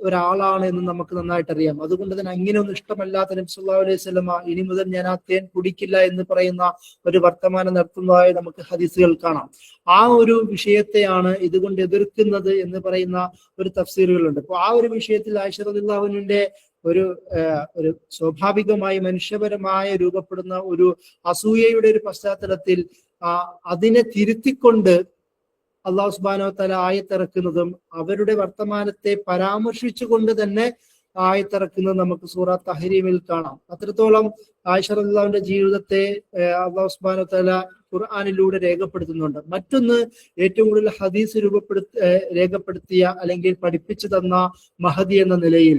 ഒരാളാണ് എന്ന് നമുക്ക് നന്നായിട്ട് അറിയാം. അതുകൊണ്ട് തന്നെ അങ്ങനെയൊന്നും ഇഷ്ടമല്ലാത്ത നബി സല്ലല്ലാഹു അലൈഹി വസല്ലമ ഇനി മുതൽ ഞാൻ ആ തേൻ കുടിക്കില്ല എന്ന് പറയുന്ന ഒരു വർത്തമാനം നടത്തുന്നതായി നമുക്ക് ഹദീസുകൾ കാണാം. ആ ഒരു വിഷയത്തെയാണ് ഇതുകൊണ്ട് എതിർക്കുന്നത് എന്ന് പറയുന്ന ഒരു തഫ്സീറുകളുണ്ട്. അപ്പൊ ആ ഒരു വിഷയത്തിൽ ആയിഷ റളിയല്ലാഹു അൻഹയുടെ ഒരു സ്വാഭാവികമായി മനുഷ്യപരമായ രൂപപ്പെടുന്ന ഒരു അസൂയയുടെ ഒരു പശ്ചാത്തലത്തിൽ അതിനെ തിരുത്തിക്കൊണ്ട് അള്ളാഹു സുബ്ഹാനഹു വ തആല ആയത്തിറക്കുന്നതും അവരുടെ വർത്തമാനത്തെ പരാമർശിച്ചുകൊണ്ട് തന്നെ ആയത്തിറക്കുന്നത് നമുക്ക് സൂറ തഹരീമിൽ കാണാം. അത്രത്തോളം ആയിഷ റളിയല്ലാഹുവിന്റെ ജീവിതത്തെ അള്ളാഹു സുബ്ഹാനഹു വ തആല ഖുർആനിലൂടെ രേഖപ്പെടുത്തുന്നുണ്ട്. മറ്റൊന്ന്, ഏറ്റവും കൂടുതൽ ഹദീസ് രേഖപ്പെടുത്തിയ അല്ലെങ്കിൽ പഠിപ്പിച്ചു തന്ന മഹദി എന്ന നിലയിൽ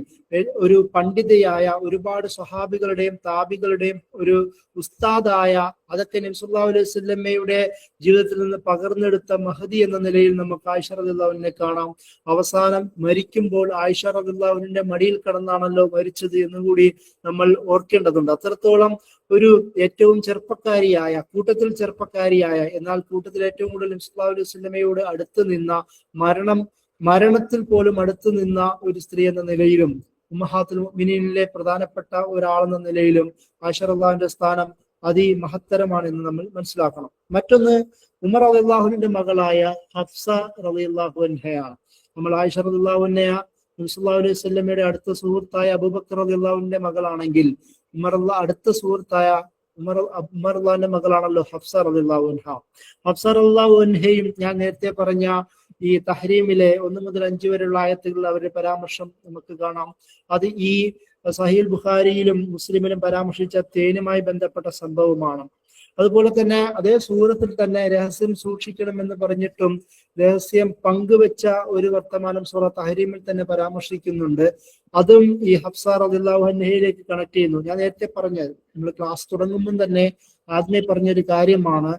ഒരു പണ്ഡിതയായ ഒരുപാട് സ്വഹാബികളുടെയും താബികളുടെയും ഒരു ഉസ്താദായ, അതൊക്കെ നബി സല്ലല്ലാഹു അലൈഹി വസല്ലമയുടെ ജീവിതത്തിൽ നിന്ന് പകർന്നെടുത്ത മഹദി എന്ന നിലയിൽ നമുക്ക് ആയിഷ റളിയല്ലാഹു അൻഹയെ കാണാം. അവസാനം മരിക്കുമ്പോൾ ആയിഷ റളിയല്ലാഹു അൻഹയുടെ മടിയിൽ കിടന്നാണല്ലോ മരിച്ചത് എന്നുകൂടി നമ്മൾ ഓർക്കേണ്ടതുണ്ട്. അത്രത്തോളം ഒരു ഏറ്റവും ചെറുപ്പക്കാരിയായ, കൂട്ടത്തിൽ ചെറുപ്പക്കാരിയായ, എന്നാൽ കൂട്ടത്തിൽ ഏറ്റവും കൂടുതൽ നബി സല്ലല്ലാഹു അലൈഹി വസല്ലമയോട് അടുത്ത് നിന്ന, മരണത്തിൽ പോലും അടുത്ത് നിന്ന ഒരു സ്ത്രീ എന്ന നിലയിലും ഉമ്മഹാത്തുൽ മുഅ്മിനീനിലെ പ്രധാനപ്പെട്ട ഒരാളെന്ന നിലയിലും ആയിഷ റളിയല്ലാഹുവിന്റെ സ്ഥാനം അതിമഹത്തരമാണ് എന്ന് നമ്മൾ മനസ്സിലാക്കണം. മറ്റൊന്ന്, ഉമർ റളിയല്ലാഹുവിന്റെ മകളായ ഹഫ്സ റളിയല്ലാഹു അൻഹയാണ്. നമ്മൾ ആയിഷ റളിയല്ലാഹു അൻഹ നബി സല്ലല്ലാഹു അലൈഹി വസല്ലമയുടെ അടുത്ത സുഹൃത്തായ അബൂബക്കർ റളിയല്ലാഹുവിന്റെ മകളാണെങ്കിൽ അടുത്ത സുഹൃത്തായ ഉമർ റളിയല്ലാഹുവിന്റെ മകളാണല്ലോ ഹഫ്സ റളിയല്ലാഹു അൻഹ. ഹഫ്സ റളിയല്ലാഹു അൻഹയും ഞാൻ നേരത്തെ പറഞ്ഞ ഈ തഹ്രീമിലെ 1 മുതൽ 5 വരെയുള്ള ആയത്തുകളിൽ അവരുടെ പരാമർശം നമുക്ക് കാണാം. അത് ഈ സഹീഹ് ബുഖാരിയിലും മുസ്ലിമിലും പരാമർശിച്ച തേനുമായി ബന്ധപ്പെട്ട സംഭവമാണ്. അതുപോലെ തന്നെ അതേ സൂറത്തിൽ തന്നെ രഹസ്യം സൂക്ഷിക്കണമെന്ന് പറഞ്ഞിട്ടും രഹസ്യം പങ്കുവെച്ച ഒരു വർത്തമാനം സൂറ തഹരീമിൽ തന്നെ പരാമർശിക്കുന്നുണ്ട്. അതും ഈ ഹഫ്സ റളിയല്ലാഹു അൻഹയിലേക്ക് കണക്ട് ചെയ്യുന്നു. ഞാൻ നേരത്തെ പറഞ്ഞത്, നമ്മൾ ക്ലാസ് തുടങ്ങുമ്പോൾ തന്നെ ആദ്യമേ പറഞ്ഞൊരു കാര്യമാണ്.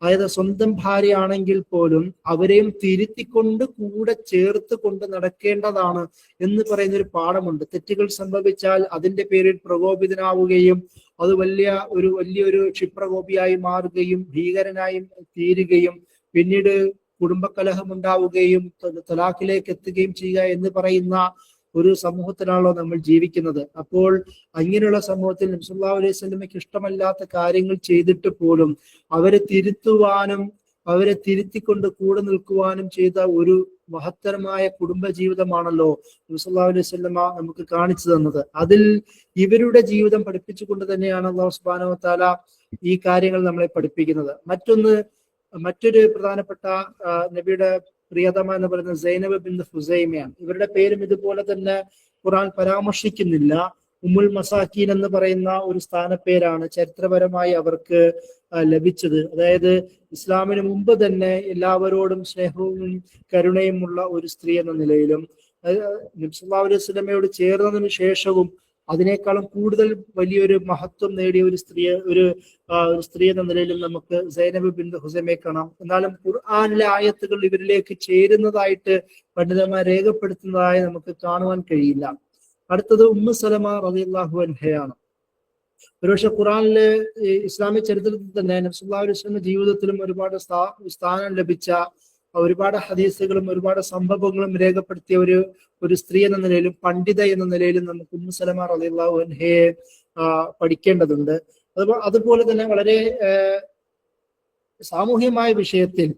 അതായത് സ്വന്തം ഭാര്യ ആണെങ്കിൽ പോലും അവരെയും തിരുത്തിക്കൊണ്ട് കൂടെ ചേർത്ത് കൊണ്ട് നടക്കേണ്ടതാണ് എന്ന് പറയുന്ന ഒരു പാഠമുണ്ട്. തെറ്റുകൾ സംഭവിച്ചാൽ അതിന്റെ പേരിൽ പ്രകോപിതനാവുകയും അത് വലിയൊരു ക്ഷിപ്രകോപിയായി മാറുകയും ഭീകരനായി തീരുകയും പിന്നീട് കുടുംബകലഹം ഉണ്ടാവുകയും തലാഖിലേക്ക് എത്തുകയും ചെയ്യുക എന്ന് പറയുന്ന ഒരു സമൂഹത്തിലാണല്ലോ നമ്മൾ ജീവിക്കുന്നത്. അപ്പോൾ അങ്ങനെയുള്ള സമൂഹത്തിൽ നബി സല്ലല്ലാഹു അലൈഹി വസല്ലമയ്ക്ക് ഇഷ്ടമല്ലാത്ത കാര്യങ്ങൾ ചെയ്തിട്ട് പോലും അവരെ തിരുത്തുവാനും അവരെ തിരുത്തിക്കൊണ്ട് കൂടെ നിൽക്കുവാനും ചെയ്ത ഒരു മഹത്തരമായ കുടുംബ ജീവിതമാണല്ലോ നബി സല്ലല്ലാഹു അലൈഹി വസല്ലമ നമുക്ക് കാണിച്ചു തന്നത്. അതിൽ ഇവരുടെ ജീവിതം പഠിപ്പിച്ചുകൊണ്ട് തന്നെയാണ് അല്ലാഹു സുബ്ഹാനഹു വ തആല ഈ കാര്യങ്ങൾ നമ്മളെ പഠിപ്പിക്കുന്നത്. മറ്റൊരു പ്രധാനപ്പെട്ട നബിയുടെ പ്രിയതമ എന്ന് പറയുന്നത് സൈനബ് ബിൻത് ഹുസൈമയാണ്. ഇവരുടെ പേരും ഇതുപോലെ തന്നെ ഖുർആൻ പരാമർശിക്കുന്നില്ല. ഉമ്മുൽ മസാക്കീൻ എന്ന് പറയുന്ന ഒരു സ്ഥാനപ്പേരാണ് ചരിത്രപരമായി അവർക്ക് ലഭിച്ചത്. അതായത് ഇസ്ലാമിന് മുമ്പ് തന്നെ എല്ലാവരോടും സ്നേഹവും കരുണയും ഉള്ള ഒരു സ്ത്രീ എന്ന നിലയിലും നബി സല്ലല്ലാഹു അലൈഹി വസല്ലമയോട് ചേർന്നതിന് ശേഷവും അതിനേക്കാളും കൂടുതൽ വലിയൊരു മഹത്വം നേടിയ ഒരു സ്ത്രീ എന്ന നിലയിലും നമുക്ക് സൈനബ് ബിൻത് ഹുസൈമയെ കാണാം. എന്നാലും ഖുർആനിലെ ആയത്തുകൾ ഇവരിലേക്ക് ചേരുന്നതായിട്ട് പണ്ഡിതന്മാർ രേഖപ്പെടുത്തുന്നതായി നമുക്ക് കാണുവാൻ കഴിയില്ല. അടുത്തത് ഉമ്മു സലമ റളിയല്ലാഹു അൻഹയാണ്. ഒരുപക്ഷെ ഖുർആനിലെ ഇസ്ലാമിക ചരിത്രത്തിൽ തന്നെ നബി സല്ലല്ലാഹു അലൈഹി വസല്ലം ജീവിതത്തിലും ഒരുപാട് സ്ഥാനം ലഭിച്ച, ഒരുപാട് ഹദീസുകളും ഒരുപാട് സംഭവങ്ങളും രേഖപ്പെടുത്തിയ ഒരു സ്ത്രീ എന്ന നിലയിലും പണ്ഡിത എന്ന നിലയിലും നമുക്ക് ഉമ്മു സലമ റളിയല്ലാഹു അൻഹയെ പഠിക്കേണ്ടതുണ്ട്. അതുപോലെ തന്നെ വളരെ സാമൂഹ്യമായ വിഷയത്തിൽ,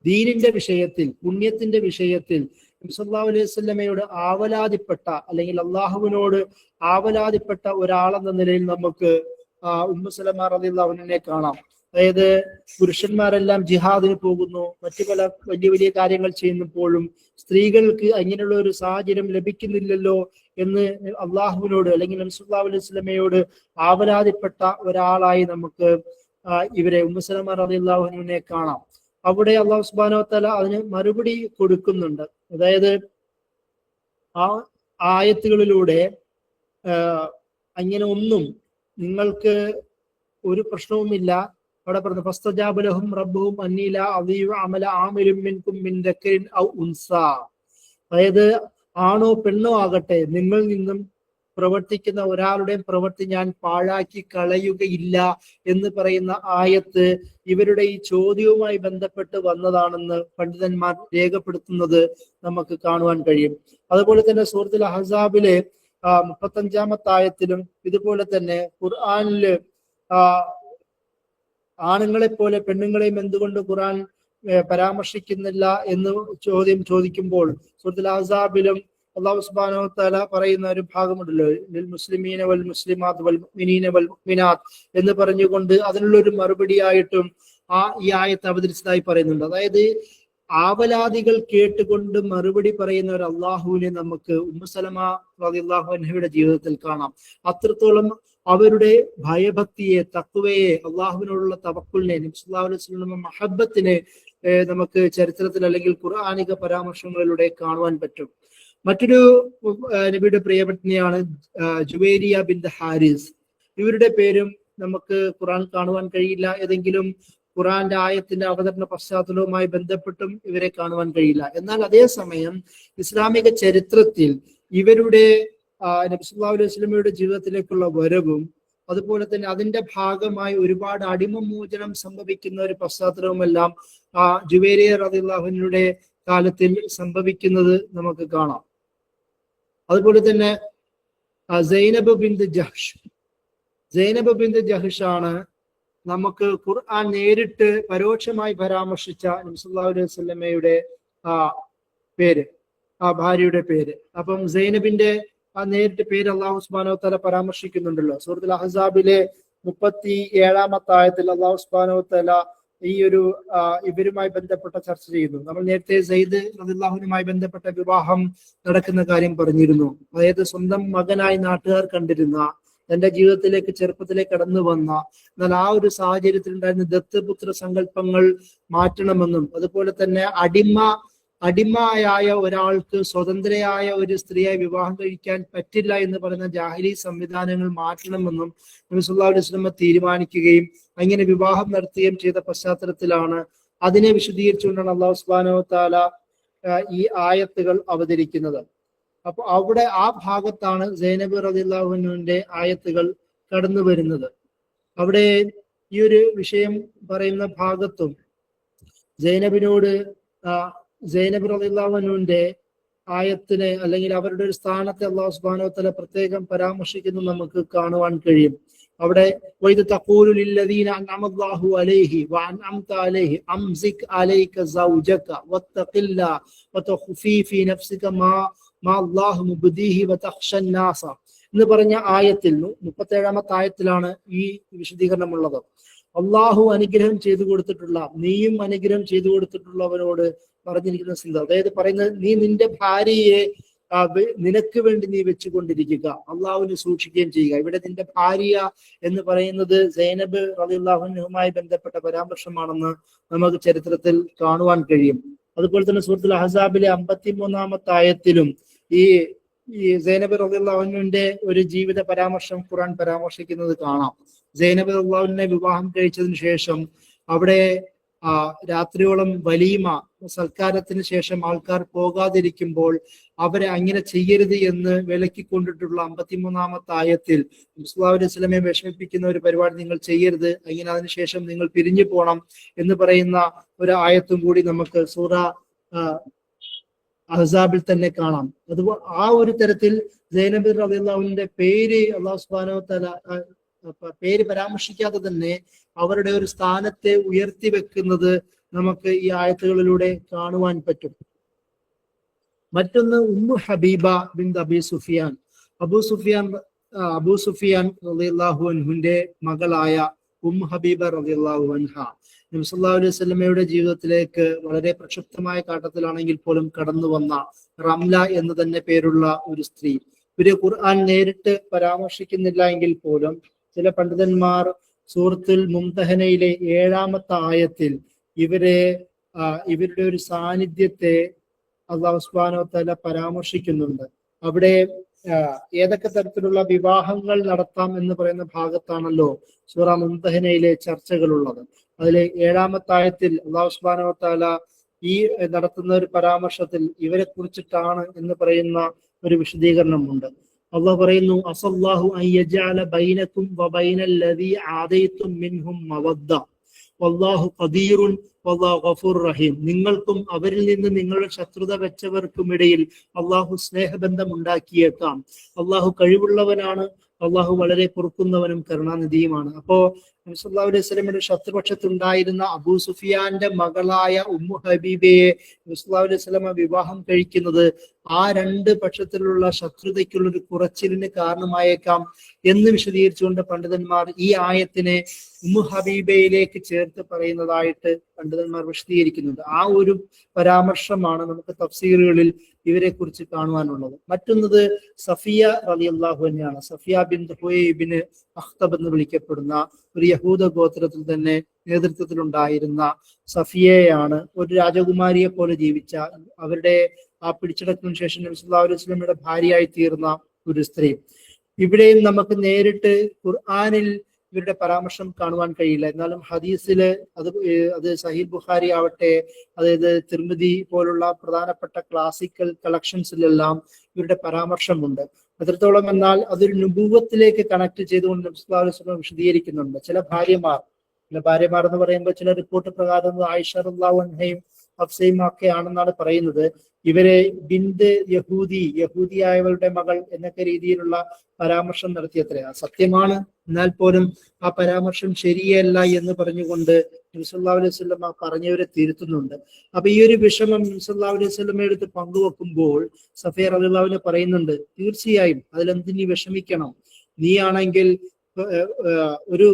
ദീനിന്റെ വിഷയത്തിൽ, പുണ്യത്തിന്റെ വിഷയത്തിൽ നബി സല്ലല്ലാഹു അലൈഹി വസല്ലമയോട് ആവലാതിപ്പെട്ട അല്ലെങ്കിൽ അള്ളാഹുവിനോട് ആവലാതിപ്പെട്ട ഒരാളെന്ന നിലയിൽ നമുക്ക് ഉമ്മു സലമ റളിയല്ലാഹു അൻഹയെ കാണാം. അതായത് പുരുഷന്മാരെല്ലാം ജിഹാദിന് പോകുന്നു, മറ്റു പല വലിയ വലിയ കാര്യങ്ങൾ ചെയ്യുന്നപ്പോഴും സ്ത്രീകൾക്ക് അങ്ങനെയുള്ള ഒരു സാഹചര്യം ലഭിക്കുന്നില്ലല്ലോ എന്ന് അള്ളാഹുവിനോട് അല്ലെങ്കിൽ നബി സല്ലല്ലാഹു അലൈഹി വസല്ലമയോട് ആവലാതിപ്പെട്ട ഒരാളായി നമുക്ക് ഇവരെ ഉമ്മു സലമ റളിയല്ലാഹു അൻഹയെ കാണാം. അവിടെ അല്ലാഹു സുബ്ഹാനഹു വ തആല അതിന് മറുപടി കൊടുക്കുന്നുണ്ട്. അതായത് ആ ആയത്തുകളിലൂടെ അങ്ങനെ ഒന്നും നിങ്ങൾക്ക് ഒരു പ്രശ്നവുമില്ല. അവിടെ പറഞ്ഞു ഫസ്തജാബ ലഹും റബ്ബുഹും അന്നീ ലാ അദീഉ അമല ആമിലിൻ മിൻകും മിൻ ദക്കരിൻ ഔ ഉൻസാ. അതായത് ആണോ പെണ്ണോ ആകട്ടെ നിങ്ങളിൽ നിന്നും പ്രവർത്തിക്കുന്ന ഒരാളുടെയും പ്രവൃത്തി ഞാൻ പാഴാക്കി കളയുകയില്ല എന്ന് പറയുന്ന ആയത്ത് ഇവരുടെ ഈ ചോദ്യവുമായി ബന്ധപ്പെട്ട് വന്നതാണെന്ന് പണ്ഡിതന്മാർ രേഖപ്പെടുത്തുന്നത് നമുക്ക് കാണുവാൻ കഴിയും. അതുപോലെ തന്നെ സൂറത്തുൽ അഹ്സാബിലെ 35-ാമത്തെ ആയത്തിലും ഇതുപോലെ തന്നെ ഖുർആനില് ആണുങ്ങളെ പോലെ പെണ്ണുങ്ങളെയും എന്തുകൊണ്ട് ഖുർആൻ പരാമർശിക്കുന്നില്ല എന്ന് ചോദിക്കുമ്പോൾ സൂറത്തുൽ അഹ്സാബിലും അല്ലാഹു സുബ്ഹാനഹു വ തആല പറയുന്ന ഒരു ഭാഗമുണ്ടല്ലോ, ലിൽ മുസ്ലിമീന വൽ മുസ്ലിമാത്ത് വൽ മുഅ്മിനീന വൽ മുഅ്മിനാത്ത് എന്ന് പറഞ്ഞുകൊണ്ട് അതിനുള്ള ഒരു മറുപടിയായിട്ടും ഈ ആയത്ത് അവതരിച്ചതായി പറയുന്നുണ്ട്. അതായത് ആവലാദികൾ കേട്ടുകൊണ്ട് മറുപടി പറയുന്ന ഒരു അള്ളാഹുവിനെ നമുക്ക് ഉമ്മു സലമ റളിയല്ലാഹു അൻഹയുടെ ജീവിതത്തിൽ കാണാം. അത്രത്തോളം അവരുടെ ഭയഭക്തിയെ, തഖ്വയെ, അള്ളാഹുവിനോടുള്ള തവക്കുലിനെ, നബി സല്ലല്ലാഹു അലൈഹി വസല്ലം മഹബ്ബത്തിനെ നമുക്ക് ചരിത്രത്തിൽ അല്ലെങ്കിൽ ഖുർആനിക പരാമർശങ്ങളിലൂടെ കാണുവാൻ പറ്റും. മറ്റൊരു നബിയുടെ പ്രിയപത്നിയാണ് ജുവൈരിയ ബിൻത് ഹാരിസ്. ഇവരുടെ പേരും നമുക്ക് ഖുർആൻ കാണുവാൻ കഴിയില്ല. ഏതെങ്കിലും ഖുർആന്റെ ആയത്തിന്റെ അവതരണ പശ്ചാത്തലവുമായി ബന്ധപ്പെട്ടും ഇവരെ കാണുവാൻ കഴിയില്ല. എന്നാൽ അതേസമയം ഇസ്ലാമിക ചരിത്രത്തിൽ ഇവരുടെ നബി സല്ലല്ലാഹു അലൈഹി വസല്ലമയുടെ ജീവിതത്തിലേക്കുള്ള വരവും അതുപോലെ തന്നെ അതിന്റെ ഭാഗമായി ഒരുപാട് അടിമമോചനം സംഭവിക്കുന്ന ഒരു പശ്ചാത്തലവുമെല്ലാം ജുവൈരിയ റളിയല്ലാഹു അൻഹയുടെ കാലത്തിൽ സംഭവിക്കുന്നത് നമുക്ക് കാണാം. അതുപോലെ തന്നെ സൈനബ് ബിന്ത് ജഹ്ഷ് ആണ് നമുക്ക് ഖുർആൻ നേരിട്ട് പരോക്ഷമായി പരാമർശിച്ച നബി സല്ലല്ലാഹു അലൈഹി വസല്ലമയുടെ പേര്, ഭാര്യയുടെ പേര്. അപ്പം സൈനബിന്റെ നേരിട്ട് പേര് അല്ലാഹു സുബ്ഹാനഹു വ തആല പരാമർശിക്കുന്നുണ്ടല്ലോ. സൂറത്തുൽ അഹ്സാബിലെ 37-ാമത്തെ ആയത്തിൽ അല്ലാഹു സുബ്ഹാനഹു വ തആല ഈ ഒരു ഇവരുമായി ബന്ധപ്പെട്ട ചർച്ച ചെയ്യുന്നു. നമ്മൾ നേരത്തെ സെയ്ദ് റളിയല്ലാഹുവിനുമായി ബന്ധപ്പെട്ട വിവാഹം നടക്കുന്ന കാര്യം പറഞ്ഞിരുന്നു. അതായത് സ്വന്തം മകനായി നാട്ടുകാർ കണ്ടിരുന്ന, തന്റെ ജീവിതത്തിലേക്ക് ചെറുപ്പത്തിലേക്ക് കടന്നു വന്ന, എന്നാൽ ആ ഒരു സാഹചര്യത്തിൽ ഉണ്ടായിരുന്ന ദത്തപുത്ര സങ്കല്പങ്ങൾ മാറ്റണമെന്നും അതുപോലെ തന്നെ അടിമയായ ഒരാൾക്ക് സ്വതന്ത്രയായ ഒരു സ്ത്രീയെ വിവാഹം കഴിക്കാൻ പറ്റില്ല എന്ന് പറയുന്ന ജാഹിലി സംവിധാനങ്ങൾ മാറ്റണമെന്നും നബി സല്ലല്ലാഹു അലൈഹി വസല്ലം തീരുമാനിക്കുകയും അങ്ങനെ വിവാഹം നടത്തുകയും ചെയ്ത പശ്ചാത്തലത്തിലാണ് അതിനെ വിശദീകരിച്ചുകൊണ്ടാണ് അല്ലാഹു സുബ്ഹാനഹു വ തആല ഈ ആയത്തുകൾ അവതരിക്കുന്നത്. അപ്പൊ അവിടെ ആ ഭാഗത്താണ് സൈനബ് റളിയല്ലാഹു അൻഹയുടെ ആയത്തുകൾ കടന്നു വരുന്നത്. അവിടെ ഈ ഒരു വിഷയം പറയുന്ന ഭാഗത്തും സൈനബ് റളിയല്ലാഹു അൻഹയുടെ ആയത്തിനെ അല്ലെങ്കിൽ അവരുടെ ഒരു സ്ഥാനത്തെ അല്ലാഹു സുബ്ഹാനഹു വ തആല പ്രത്യേകം പരാമർശിക്കുന്നത് നമുക്ക് കാണുവാൻ കഴിയും. അവിടെ വൈദ തഖൂലു ലില്ലദീന അൻഅമല്ലാഹു അലൈഹി വഅൻഅംത അലൈഹി അംസിക് അലൈക സൗജക വത്തഖില്ലാ വതഖഫീ ഫീ നഫ്സിക മാ അല്ലാഹു മുബ്ദീഹി വതഖ്ശൻ നാസ എന്ന് പറഞ്ഞ ആയത്തിൽ 37-ാമത്തെ ആയത്തിലാണ് ഈ വിശദീകരണം ഉള്ളത്. അള്ളാഹു അനുഗ്രഹം ചെയ്തു കൊടുത്തിട്ടുള്ള, നീയും അനുഗ്രഹം ചെയ്തു കൊടുത്തിട്ടുള്ളവരോട് പറഞ്ഞിരിക്കുന്ന ചിന്ത, അതായത് പറയുന്നത്, നീ നിന്റെ ഭാര്യയെ നിനക്ക് വേണ്ടി നീ വെച്ചുകൊണ്ടിരിക്കുക, അള്ളാഹുവിനെ സൂക്ഷിക്കുകയും ചെയ്യുക. ഇവിടെ നിന്റെ ഭാര്യ എന്ന് പറയുന്നത് സൈനബ് റളിയല്ലാഹു അൻഹയുമായി ബന്ധപ്പെട്ട പരാമർശമാണെന്ന് നമുക്ക് ചരിത്രത്തിൽ കാണുവാൻ കഴിയും. അതുപോലെ തന്നെ സൂറത്തുൽ അഹ്സാബിലെ 53-ാമത്തെ ആയത്തിലും ഈ സൈനബ് റളിയല്ലാഹു അൻഹയുടെ ഒരു ജീവിത പരാമർശം ഖുർആൻ പരാമർശിക്കുന്നത് കാണാം. സൈനബ് റളിയല്ലാഹു അൻഹയെ വിവാഹം കഴിച്ചതിന് ശേഷം അവിടെ രാത്രിയോളം വലീമ, സൽക്കാരത്തിന് ശേഷം ആൾക്കാർ പോകാതിരിക്കുമ്പോൾ അവരെ അങ്ങനെ ചെയ്യരുത് എന്ന് വിലക്കിക്കൊണ്ടിട്ടുള്ള 53-ാമത്തെ ആയത്തിൽ സല്ലല്ലാഹു അലൈഹി വസല്ലമയെ വിഷമിപ്പിക്കുന്ന ഒരു പരിപാടി നിങ്ങൾ ചെയ്യരുത്, അങ്ങനെ അതിനുശേഷം നിങ്ങൾ പിരിഞ്ഞു പോണം എന്ന് പറയുന്ന ഒരു ആയത്തും കൂടി നമുക്ക് സൂറ അഹ്സാബിൽ തന്നെ കാണാം. അതുപോലെ ആ ഒരു തരത്തിൽ സൈനബ് റളിയല്ലാഹു അൻഹയുടെ പേര് അല്ലാഹു സുബ്ഹാനഹു വ തആല പേര് പരാമർശിക്കാതെ തന്നെ അവരുടെ ഒരു സ്ഥാനത്തെ ഉയർത്തി വെക്കുന്നത് നമുക്ക് ഈ ആയത്തുകളിലൂടെ കാണുവാൻ പറ്റും. മറ്റൊന്ന് ഉമ്മു ഹബീബ ബിൻത് അബി സുഫിയാൻ. അബൂ സുഫിയാൻ റളിയല്ലാഹു അൻഹുവിന്റെ മകളായ ഉമ്മു ഹബീബ റളിയല്ലാഹു അൻഹ നബി സല്ലല്ലാഹു അലൈഹി വസല്ലമയുടെ ജീവിതത്തിലേക്ക് വളരെ പ്രക്ഷുബ്ധമായ കാട്ടത്തിലാണെങ്കിൽ പോലും കടന്നു വന്ന റംല എന്ന് തന്നെ പേരുള്ള ഒരു സ്ത്രീ. ഇവരെ ഖുർആൻ നേരിട്ട് പരാമർശിക്കുന്നില്ല എങ്കിൽ പോലും ചില പണ്ഡിതന്മാർ സൂറത്തുൽ മുംതഹനയിലെ 7-ാമത്തെ ആയത്തിൽ ഇവരുടെ ഒരു സാന്നിധ്യത്തെ അല്ലാഹു സുബ്ഹാനഹു വ തആല പരാമർശിക്കുന്നുണ്ട്. അവിടെ ഏതൊക്കെ തരത്തിലുള്ള വിവാഹങ്ങൾ നടത്താം എന്ന് പറയുന്ന ഭാഗത്താണല്ലോ സൂറ മുംതഹനയിലെ ചർച്ചകളുള്ളത്. അതിലെ 7-ാമത്തെ ആയത്തിൽ അല്ലാഹു സുബ്ഹാനഹു വ തആല ഈ നടത്തുന്ന ഒരു പരാമർശത്തിൽ ഇവരെ കുറിച്ചിട്ടാണ് എന്ന് പറയുന്ന ഒരു വിശദീകരണമുണ്ട്. അള്ളാഹു പറയുന്നു അസല്ലാഹു അൻ യജഅല ബൈനകും വബൈനല്ലദീ ആദൈതും മിൻഹും മവദ്ദ വല്ലാഹു ഖദീറുൻ വല്ലാഹു ഗഫൂറുർ റഹീം. നിങ്ങൾക്കും അവരിൽ നിന്ന് നിങ്ങളുടെ ശത്രുത വെച്ചവർക്കും ഇടയിൽ അള്ളാഹു സ്നേഹബന്ധം ഉണ്ടാക്കിയേക്കാം. അള്ളാഹു കഴിവുള്ളവനാണ്, അള്ളാഹു വളരെ പൊറുക്കുന്നവനും കരുണാനിധിയുമാണ്. അപ്പോ നബി സല്ലല്ലാഹു അലൈഹി വസല്ലമയുടെ ശത്രുപക്ഷത്തുണ്ടായിരുന്ന അബൂ സുഫിയാന്റെ മകളായ ഉമ്മു ഹബീബയെ നബി സല്ലല്ലാഹു അലൈഹി വസല്ലമ വിവാഹം കഴിക്കുന്നത് ആ രണ്ട് പക്ഷത്തിലുള്ള ശത്രുതയ്ക്കുള്ള ഒരു കുറച്ചിലിന് കാരണമായേക്കാം എന്ന് വിശദീകരിച്ചുകൊണ്ട് പണ്ഡിതന്മാർ ഈ ആയത്തിനെ ഉമ്മു ഹബീബയിലേക്ക് ചേർത്ത് പറയുന്നതായിട്ട് പണ്ഡിതന്മാർ വിശദീകരിക്കുന്നുണ്ട്. ആ ഒരു പരാമർശമാണ് നമുക്ക് തഫ്സീറുകളിൽ ഇവരെ കുറിച്ച് കാണുവാനുള്ളത്. മറ്റൊന്നത് സഫിയ റളിയല്ലാഹു അൻഹയാണ്. സഫിയ ബിൻത് ഹുയൈ ഇബ്നു അഖ്തബ് എന്ന് വിളിക്കപ്പെടുന്ന ഒരു യഹൂദ ഗോത്രത്തിൽ തന്നെ നേതൃത്വത്തിലുണ്ടായിരുന്ന സഫിയയാണ് ഒരു രാജകുമാരിയെ പോലെ ജീവിച്ച, അവരുടെ ആ പിടിച്ചടക്കിന് ശേഷം നബി സല്ലല്ലാഹു അലൈഹി വസല്ലമയുടെ ഭാര്യയായി തീർന്ന ഒരു സ്ത്രീ. ഇവിടെയും നമുക്ക് നേരിട്ട് ഖുർആനിൽ ഇവരുടെ പരാമർശം കാണുവാൻ കഴിയില്ല. എന്നാലും ഹദീസില് അത് സഹീഹ് ബുഖാരി ആവട്ടെ, അതായത് തിർമിദി പോലുള്ള പ്രധാനപ്പെട്ട ക്ലാസിക്കൽ കളക്ഷൻസിലെല്ലാം ഇവരുടെ പരാമർശമുണ്ട്. എത്രത്തോളം എന്നാൽ അതൊരു നുബുവത്തിലേക്ക് കണക്ട് ചെയ്തുകൊണ്ട് നബി സല്ലല്ലാഹു അലൈഹി വസല്ലം വിശദീകരിക്കുന്നുണ്ട്. ചില ഭാര്യമാർ എന്ന് പറയുമ്പോൾ ചില റിപ്പോർട്ട് പ്രകാരം ആയിഷ റളിയല്ലാഹു അൻഹയും ഹഫ്സയും ഒക്കെ ആണെന്നാണ് പറയുന്നത്. ഇവരെ ബിന്ത് യഹൂദിയായവളുടെ മകൾ എന്നൊക്കെ രീതിയിലുള്ള പരാമർശം നടത്തിയത്രേ. സത്യമാണ്, എന്നാൽ പോലും ആ പരാമർശം ശരിയല്ല എന്ന് പറഞ്ഞുകൊണ്ട് നബി സല്ലല്ലാഹു അലൈഹി വസല്ലം പറഞ്ഞവരെ തിരുത്തുന്നുണ്ട്. അപ്പൊ ഈ ഒരു വിഷമം നബി സല്ലല്ലാഹു അലൈഹി വസല്ലം എടുത്ത് പങ്കുവെക്കുമ്പോൾ സഫിയ റളിയല്ലാഹു അൻഹ പറയുന്നുണ്ട്, തീർച്ചയായും അതിലെന്ത് നീ വിഷമിക്കണം, നീയാണെങ്കിൽ ഒരു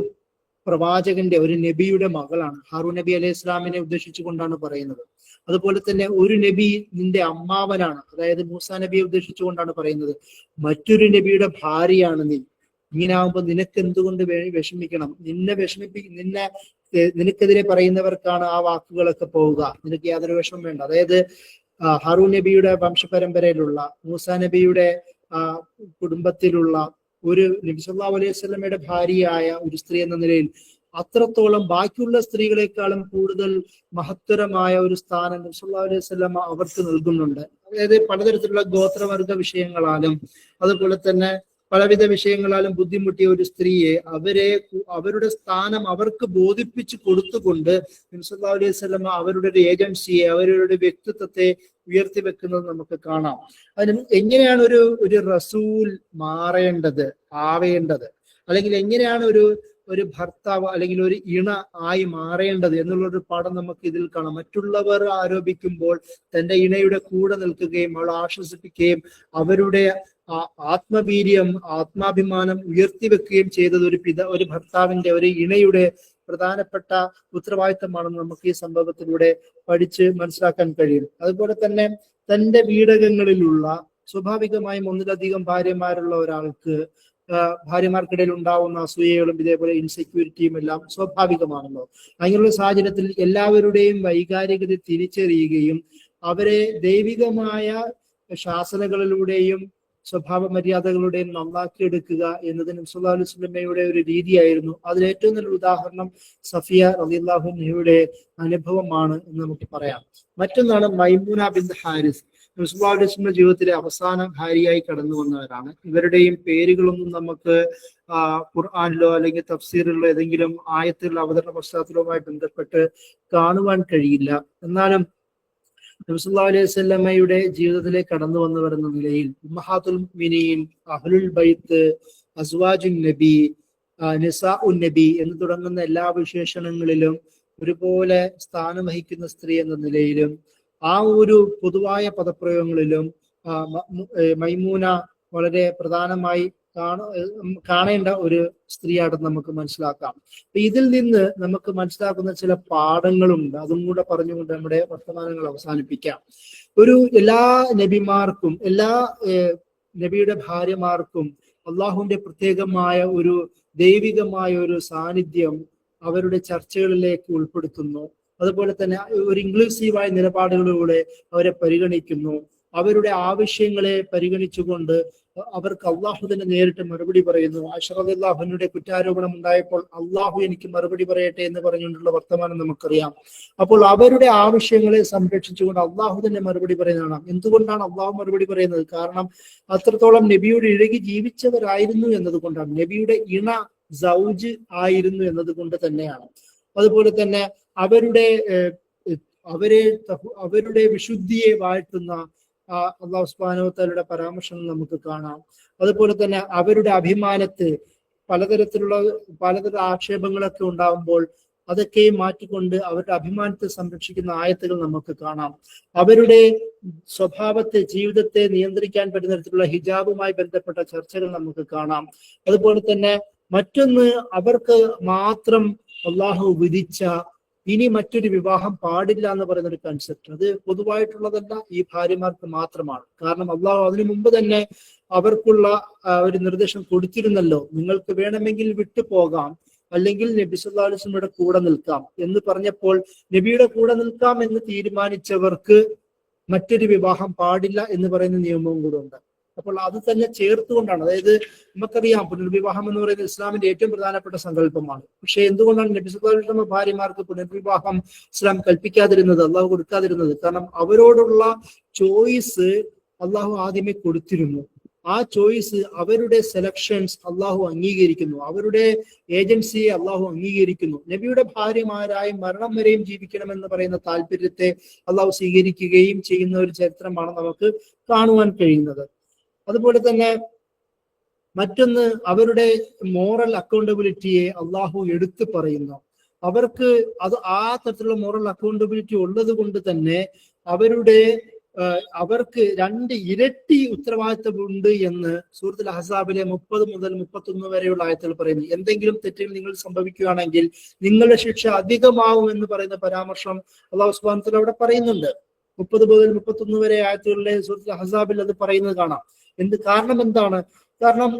പ്രവാചകന്റെ, ഒരു നബിയുടെ മകളാണ്. ഹാറൂൻ നബി അലൈഹി ഇസ്ലാമിനെ ഉദ്ദേശിച്ചുകൊണ്ടാണ് പറയുന്നത്. അതുപോലെ തന്നെ ഒരു നബി നിന്റെ അമ്മാവനാണ്, അതായത് മൂസാ നബിയെ ഉദ്ദേശിച്ചുകൊണ്ടാണ് പറയുന്നത്. മറ്റൊരു നബിയുടെ ഭാര്യയാണ് നീ. ഇങ്ങനെ ആകുമ്പോൾ നിനക്ക് എന്തുകൊണ്ട് വിഷമിക്കണം? നിനക്കെതിരെ പറയുന്നവർക്കാണ് ആ വാക്കുകളൊക്കെ പോവുക, നിനക്ക് യാതൊരു വിഷമം വേണ്ട. അതായത് ഹാറൂൻ നബിയുടെ വംശപരമ്പരയിലുള്ള, മൂസാ നബിയുടെ കുടുംബത്തിലുള്ള ഒരു നബി സല്ലല്ലാഹു അലൈഹി വസല്ലമയുടെ ഭാര്യയായ ഒരു സ്ത്രീ എന്ന നിലയിൽ അത്രത്തോളം ബാക്കിയുള്ള സ്ത്രീകളെക്കാളും കൂടുതൽ മഹത്തരമായ ഒരു സ്ഥാനം നബി സല്ലല്ലാഹു അലൈഹി വസല്ലമ അവർക്ക് നൽകുന്നുണ്ട്. അതായത് പലതരത്തിലുള്ള ഗോത്രവർഗ വിഷയങ്ങളാലും അതുപോലെ തന്നെ പലവിധ വിഷയങ്ങളാലും ബുദ്ധിമുട്ടിയ ഒരു സ്ത്രീയെ അവരുടെ സ്ഥാനം അവർക്ക് ബോധിപ്പിച്ചു കൊടുത്തുകൊണ്ട് നബി സല്ലല്ലാഹു അലൈഹി വസല്ലമ അവരുടെ ഒരു ഏജൻസിയെ, അവരുടെ വ്യക്തിത്വത്തെ ഉയർത്തി വെക്കുന്നത് നമുക്ക് കാണാം. അതിന് എങ്ങനെയാണ് ഒരു റസൂൽ മാറേണ്ടത്, ആവേണ്ടത്, അല്ലെങ്കിൽ എങ്ങനെയാണ് ഒരു ഭർത്താവ് അല്ലെങ്കിൽ ഒരു ഇണ ആയി മാറേണ്ടത് എന്നുള്ളൊരു പാഠം നമുക്ക് ഇതിൽ കാണാം. മറ്റുള്ളവർ ആരോപിക്കുമ്പോൾ തന്റെ ഇണയുടെ കൂടെ നിൽക്കുകയും അവളെ ആശ്വസിപ്പിക്കുകയും അവരുടെ ആത്മവീര്യം, ആത്മാഭിമാനം ഉയർത്തിവെക്കുകയും ചെയ്തത് ഒരു ഭർത്താവിന്റെ, ഒരു ഇണയുടെ പ്രധാനപ്പെട്ട ഉത്തരവാദിത്തമാണെന്ന് നമുക്ക് ഈ സംഭവത്തിലൂടെ പഠിച്ച് മനസ്സിലാക്കാൻ കഴിയും. അതുപോലെ തന്നെ തന്റെ വീടകങ്ങളിലുള്ള സ്വാഭാവികമായും ഒന്നിലധികം ഭാര്യമാരുള്ള ഒരാൾക്ക് ഭാര്യമാർക്കിടയിൽ ഉണ്ടാവുന്ന അസൂയകളും ഇതേപോലെ ഇൻസെക്യൂരിറ്റിയും എല്ലാം സ്വാഭാവികമാണല്ലോ. അങ്ങനെയുള്ള സാഹചര്യത്തിൽ എല്ലാവരുടെയും വൈകാരികത തിരിച്ചറിയുകയും അവരെ ദൈവികമായ ശാസനകളിലൂടെയും സ്വഭാവ മര്യാദകളുടെയും നന്നാക്കിയെടുക്കുക എന്നത് നബി സല്ലല്ലാഹു അലൈഹി വസല്ലമയുടെ ഒരു രീതിയായിരുന്നു. അതിൽ ഏറ്റവും നല്ല ഉദാഹരണം സഫിയ റളിയല്ലാഹു അൻഹയുടെ അനുഭവമാണ് എന്ന് നമുക്ക് പറയാം. മറ്റൊന്നാണ് മൈമൂന ബിൻത് ഹാരിസ്. നബി സല്ലല്ലാഹു അലൈഹി വസല്ലമയുടെ ജീവിതത്തിലെ അവസാന ഭാര്യയായി കടന്നു വന്നവരാണ്. ഇവരുടെയും പേരുകളൊന്നും നമുക്ക് ഖുർആനിലോ അല്ലെങ്കിൽ തഫ്സീറിലോ ഏതെങ്കിലും ആയത്തുകളുടെ അവതരണ പശ്ചാത്തലവുമായി ബന്ധപ്പെട്ട് കാണുവാൻ കഴിയില്ല. എന്നാലും നബി സല്ലല്ലാഹു അലൈഹി വസല്ലമയുടെ ജീവിതത്തിലേക്ക് കടന്നു വന്നവർ എന്ന നിലയിൽ ഉമ്മഹാത്തുൽ മുഅ്മിനീൻ, അഹ്ലുൽ ബൈത്ത്, അസ്വാജുൻ നബി, നിസാഉൻ നബി എന്ന് തുടങ്ങുന്ന എല്ലാ വിശേഷണങ്ങളിലും ഒരുപോലെ സ്ഥാനം വഹിക്കുന്ന സ്ത്രീ എന്ന നിലയിലും ആ ഒരു പൊതുവായ പദപ്രയോഗങ്ങളിലും മൈമൂന വളരെ പ്രധാനമായി കാണേണ്ട ഒരു സ്ത്രീയാണെന്ന് നമുക്ക് മനസ്സിലാക്കാം. ഇതിൽ നിന്ന് നമുക്ക് മനസ്സിലാക്കുന്ന ചില പാഠങ്ങളുണ്ട്, അതും കൂടെ പറഞ്ഞുകൊണ്ട് നമ്മുടെ വർത്തമാനങ്ങൾ അവസാനിപ്പിക്കാം. എല്ലാ നബിമാർക്കും, എല്ലാ നബിയുടെ ഭാര്യമാർക്കും അള്ളാഹുവിന്റെ പ്രത്യേകമായ ഒരു ദൈവികമായ ഒരു സാന്നിധ്യം അവരുടെ ചർച്ചകളിലേക്ക് ഉൾപ്പെടുത്തുന്നു. അതുപോലെ തന്നെ ഒരു ഇൻക്ലൂസീവായ നിലപാടുകളിലൂടെ അവരെ പരിഗണിക്കുന്നു. അവരുടെ ആവശ്യങ്ങളെ പരിഗണിച്ചുകൊണ്ട് അവർക്ക് അള്ളാഹു തന്നെ നേരിട്ട് മറുപടി പറയുന്നു. ആയിഷ റളിയല്ലാഹു അൻഹയുടെ കുറ്റാരോപണം ഉണ്ടായപ്പോൾ അള്ളാഹു എനിക്ക് മറുപടി പറയട്ടെ എന്ന് പറഞ്ഞുകൊണ്ടുള്ള വർത്തമാനം നമുക്കറിയാം. അപ്പോൾ അവരുടെ ആവശ്യങ്ങളെ സംരക്ഷിച്ചുകൊണ്ട് അള്ളാഹു തന്നെ മറുപടി പറയുന്നതാണ്. എന്തുകൊണ്ടാണ് അള്ളാഹു മറുപടി പറയുന്നത്? കാരണം അത്രത്തോളം നബിയോട് ഇഴകി ജീവിച്ചവരായിരുന്നു എന്നതുകൊണ്ടാണ്. നബിയുടെ ഇണ സൗജ് ആയിരുന്നു എന്നതുകൊണ്ട് തന്നെയാണ്. അതുപോലെ തന്നെ അവരുടെ വിശുദ്ധിയെ വാഴ്ത്തുന്ന അള്ളാഹു സുബ്ഹാനഹു വ തആലയുടെ പരാമർശങ്ങൾ നമുക്ക് കാണാം. അതുപോലെ തന്നെ അവരുടെ അഭിമാനത്തെ പലതരം ആക്ഷേപങ്ങളൊക്കെ ഉണ്ടാകുമ്പോൾ അതൊക്കെയും മാറ്റിക്കൊണ്ട് അവരുടെ അഭിമാനത്തെ സംരക്ഷിക്കുന്ന ആയത്തുകൾ നമുക്ക് കാണാം. അവരുടെ സ്വഭാവത്തെ, ജീവിതത്തെ നിയന്ത്രിക്കാൻ പറ്റുന്ന തരത്തിലുള്ള ഹിജാബുമായി ബന്ധപ്പെട്ട ചർച്ചകൾ നമുക്ക് കാണാം. അതുപോലെ തന്നെ മറ്റൊന്ന്, അവർക്ക് മാത്രം അള്ളാഹു വിധിച്ച ഇനി മറ്റൊരു വിവാഹം പാടില്ല എന്ന് പറയുന്ന ഒരു കൺസെപ്റ്റ്, അത് പൊതുവായിട്ടുള്ളതല്ല, ഈ ഭാര്യമാർക്ക് മാത്രമാണ്. കാരണം അള്ളാഹു അതിനു മുമ്പ് തന്നെ അവർക്കുള്ള ഒരു നിർദ്ദേശം കൊടുത്തിരുന്നല്ലോ, നിങ്ങൾക്ക് വേണമെങ്കിൽ വിട്ടുപോകാം, അല്ലെങ്കിൽ നബി സല്ലല്ലാഹു അലൈഹി വസല്ലമയുടെ കൂടെ നിൽക്കാം എന്ന് പറഞ്ഞപ്പോൾ നബിയുടെ കൂടെ നിൽക്കാം എന്ന് തീരുമാനിച്ചവർക്ക് മറ്റൊരു വിവാഹം പാടില്ല എന്ന് പറയുന്ന നിയമവും കൂടെ ഉണ്ട്. അപ്പോൾ അത് തന്നെ ചേർത്തുകൊണ്ടാണ്, അതായത് നമുക്കറിയാം പുനർവിവാഹം എന്ന് പറയുന്നത് ഇസ്ലാമിന്റെ ഏറ്റവും പ്രധാനപ്പെട്ട സങ്കല്പമാണ്. പക്ഷെ എന്തുകൊണ്ടാണ് നബി സല്ലല്ലാഹു അലൈഹി വസല്ലം ഭാര്യമാർക്ക് പുനർവിവാഹം ഇസ്ലാം കൽപ്പിക്കാതിരുന്നത്, അള്ളാഹു കൊടുക്കാതിരുന്നത്? കാരണം അവരോടുള്ള ചോയ്സ് അള്ളാഹു ആദ്യമേ കൊടുത്തിരുന്നു. ആ ചോയ്സ്, അവരുടെ സെലക്ഷൻസ് അള്ളാഹു അംഗീകരിക്കുന്നു, അവരുടെ ഏജൻസിയെ അള്ളാഹു അംഗീകരിക്കുന്നു. നബിയുടെ ഭാര്യമാരായി മരണം വരെയും ജീവിക്കണമെന്ന് പറയുന്ന താല്പര്യത്തെ അള്ളാഹു സ്വീകരിക്കുകയും ചെയ്യുന്ന ഒരു ചരിത്രമാണ് നമുക്ക് കാണുവാൻ കഴിയുന്നത്. അതുപോലെ തന്നെ മറ്റൊന്ന്, അവരുടെ മോറൽ അക്കൗണ്ടബിലിറ്റിയെ അള്ളാഹു എടുത്തു പറയുന്നു. അവർക്ക് ആ തരത്തിലുള്ള മോറൽ അക്കൗണ്ടബിലിറ്റി ഉള്ളത് കൊണ്ട് തന്നെ അവർക്ക് 2 ഇരട്ടി ഉത്തരവാദിത്തമുണ്ട് എന്ന് സൂറത്തുൽ അഹ്സാബിലെ 30 മുതൽ 31 വരെയുള്ള ആയത്തുകൾ പറയുന്നു. എന്തെങ്കിലും തെറ്റുകൾ നിങ്ങൾ സംഭവിക്കുകയാണെങ്കിൽ നിങ്ങളുടെ ശിക്ഷ അധികമാവും എന്ന് പറയുന്ന പരാമർശം അല്ലാഹു സുബ്ഹാനഹു വ തആല അവിടെ പറയുന്നുണ്ട്. 30 മുതൽ 31 വരെ ആയത്തുകളിലെ സൂറത്തുൽ അഹ്സാബിൽ അത് പറയുന്നത് കാണാം. കാരണം എന്താണ്? കാരണം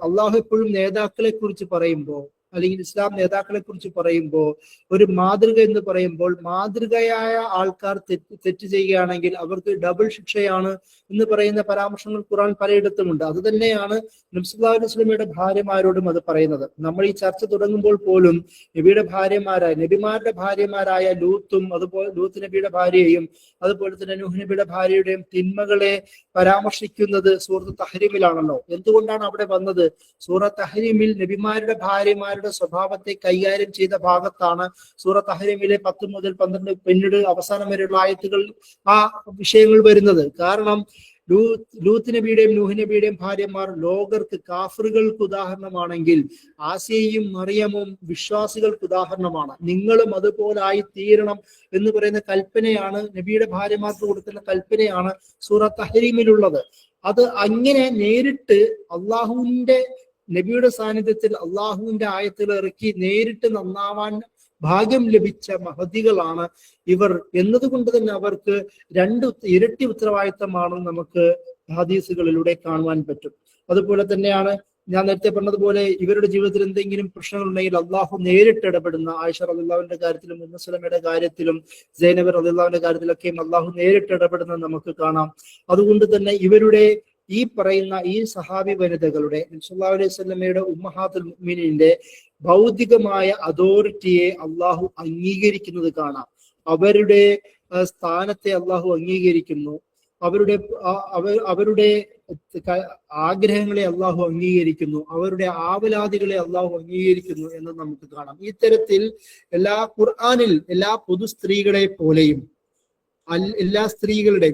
അള്ളാഹു എപ്പോഴും നേതാക്കളെ കുറിച്ച് പറയുമ്പോൾ, അല്ലെങ്കിൽ ഇസ്ലാം നേതാക്കളെ കുറിച്ച് പറയുമ്പോൾ, ഒരു മാതൃക എന്ന് പറയുമ്പോൾ, മാതൃകയായ ആൾക്കാർ തെറ്റ് ചെയ്യുകയാണെങ്കിൽ അവർക്ക് ഡബിൾ ശിക്ഷയാണ് എന്ന് പറയുന്ന പരാമർശങ്ങൾ ഖുർആൻ പലയിടത്തുമുണ്ട്. അത് തന്നെയാണ് നബി സല്ലല്ലാഹു അലൈഹി വസല്ലമയുടെ ഭാര്യമാരോടും അത് പറയുന്നത്. നമ്മൾ ഈ ചർച്ച തുടങ്ങുമ്പോൾ പോലും നബിമാരുടെ ഭാര്യമാരായ ലൂത്ത് നബിയുടെ ഭാര്യയെയും അതുപോലെ തന്നെ നൂഹ് നബിയുടെ ഭാര്യയുടെയും തിന്മകളെ പരാമർശിക്കുന്നത് സൂറത്ത് തഹ്രീമിലാണല്ലോ. എന്തുകൊണ്ടാണ് അവിടെ വന്നത്? സൂറത്ത് തഹ്രീമിൽ നബിമാരുടെ ഭാര്യമാരുടെ സ്വഭാവത്തെ കൈകാര്യം ചെയ്ത ഭാഗത്താണ് സൂറത്ത് തഹ്രീമിലെ 10 മുതൽ 12 പിന്നീട് അവസാനം വരെയുള്ള ആയത്തുകൾ ആ വിഷയങ്ങൾ വരുന്നത്. കാരണം ലൂത്ത് നബിയുടെയും നൂഹ് നബിയുടെയും ഭാര്യമാർ ലോകർക്ക്, കാഫറുകൾക്ക് ഉദാഹരണമാണെങ്കിൽ ആസിയയും മറിയമും വിശ്വാസികൾക്ക് ഉദാഹരണമാണ്. നിങ്ങളും അതുപോലായി തീരണം എന്ന് പറയുന്ന കൽപ്പനയാണ്, നബിയുടെ ഭാര്യമാർക്ക് കൊടുക്കുന്ന കൽപ്പനയാണ് സൂറത്ത് തഹ്രീമിലുള്ളത്. അത് അങ്ങനെ നേരിട്ട് നബിയുടെ സാന്നിധ്യത്തിൽ അള്ളാഹുവിന്റെ ആയത്തുകൾ ഇറക്കി നേരിട്ട് നന്നാവാൻ ഭാഗ്യം ലഭിച്ച മഹദികളാണ് ഇവർ എന്നതുകൊണ്ട് തന്നെ അവർക്ക് 2 ഇരട്ടി ഉത്തരവാദിത്തമാണെന്ന് നമുക്ക് ഹദീസുകളിലൂടെ കാണുവാൻ പറ്റും. അതുപോലെ തന്നെയാണ് ഞാൻ നേരത്തെ പറഞ്ഞതുപോലെ, ഇവരുടെ ജീവിതത്തിൽ എന്തെങ്കിലും പ്രശ്നങ്ങൾ ഉണ്ടെങ്കിൽ അള്ളാഹു നേരിട്ട് ഇടപെടുന്ന, ആയിഷ റളിയല്ലാഹുവിന്റെ കാര്യത്തിലും ഉമ്മു സലമയുടെ കാര്യത്തിലും സൈനബ റളിയല്ലാഹുവിന്റെ കാര്യത്തിലൊക്കെയും അള്ളാഹു നേരിട്ട് ഇടപെടുന്നത് നമുക്ക് കാണാം. അതുകൊണ്ട് തന്നെ ഇവരുടെ ഈ പറയുന്ന ഈ സഹാബി വനിതകളുടെ നബി സല്ലല്ലാഹു അലൈഹി വസല്ലമയുടെ ഉമ്മഹാത്തുൽ മുഅ്മിനീന്റെ ഭൗതികമായ അതോറിറ്റിയെ അള്ളാഹു അംഗീകരിക്കുന്നത് കാണാം. അവരുടെ സ്ഥാനത്തെ അള്ളാഹു അംഗീകരിക്കുന്നു. അവരുടെ ആഗ്രഹങ്ങളെ അള്ളാഹു അംഗീകരിക്കുന്നു. അവരുടെ ആവലാദികളെ അള്ളാഹു അംഗീകരിക്കുന്നു എന്ന് നമുക്ക് കാണാം. ഇത്തരത്തിൽ ഖുർആനിൽ എല്ലാ പൊതു സ്ത്രീകളെ പോലെയും എല്ലാ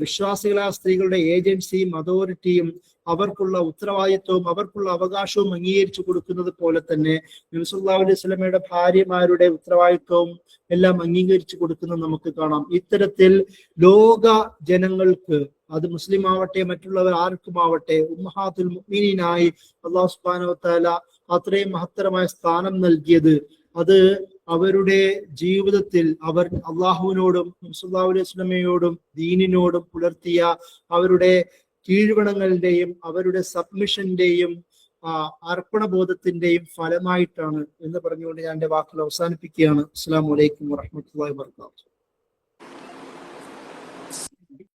വിശ്വാസികളായ സ്ത്രീകളുടെ ഏജൻസിയും അതോറിറ്റിയും അവർക്കുള്ള ഉത്തരവാദിത്വവും അവർക്കുള്ള അവകാശവും അംഗീകരിച്ചു കൊടുക്കുന്നത് പോലെ തന്നെ നബി സല്ലല്ലാഹു അലൈഹി വസല്ലമയുടെ ഭാര്യമാരുടെ ഉത്തരവാദിത്വവും എല്ലാം അംഗീകരിച്ചു കൊടുക്കുന്നത് നമുക്ക് കാണാം. ഇത്തരത്തിൽ ലോക ജനങ്ങൾക്ക്, അത് മുസ്ലിം ആവട്ടെ മറ്റുള്ളവർ ആർക്കുമാവട്ടെ, ഉമ്മഹാത്തുൽ മുഅ്മിനീനായി അല്ലാഹു സുബ്ഹാനഹു വ തആല അത്രയും മഹത്തരമായ സ്ഥാനം നൽകിയത്, അത് അവരുടെ ജീവിതത്തിൽ അവർ അള്ളാഹുവിനോടും സല്ലല്ലാഹു അലൈഹി വസല്ലമയോടും ദീനിനോടും പുലർത്തിയ അവരുടെ കീഴ്വണങ്ങളുടെയും അവരുടെ സബ്മിഷന്റെയും അർപ്പണബോധത്തിന്റെയും ഫലമായിട്ടാണ് എന്ന് പറഞ്ഞുകൊണ്ട് ഞാൻ എന്റെ വാക്കുകൾ അവസാനിപ്പിക്കുകയാണ്. അസ്സലാമു അലൈക്കും വറഹ്മത്തുള്ളാഹി വബറകാതുഹു.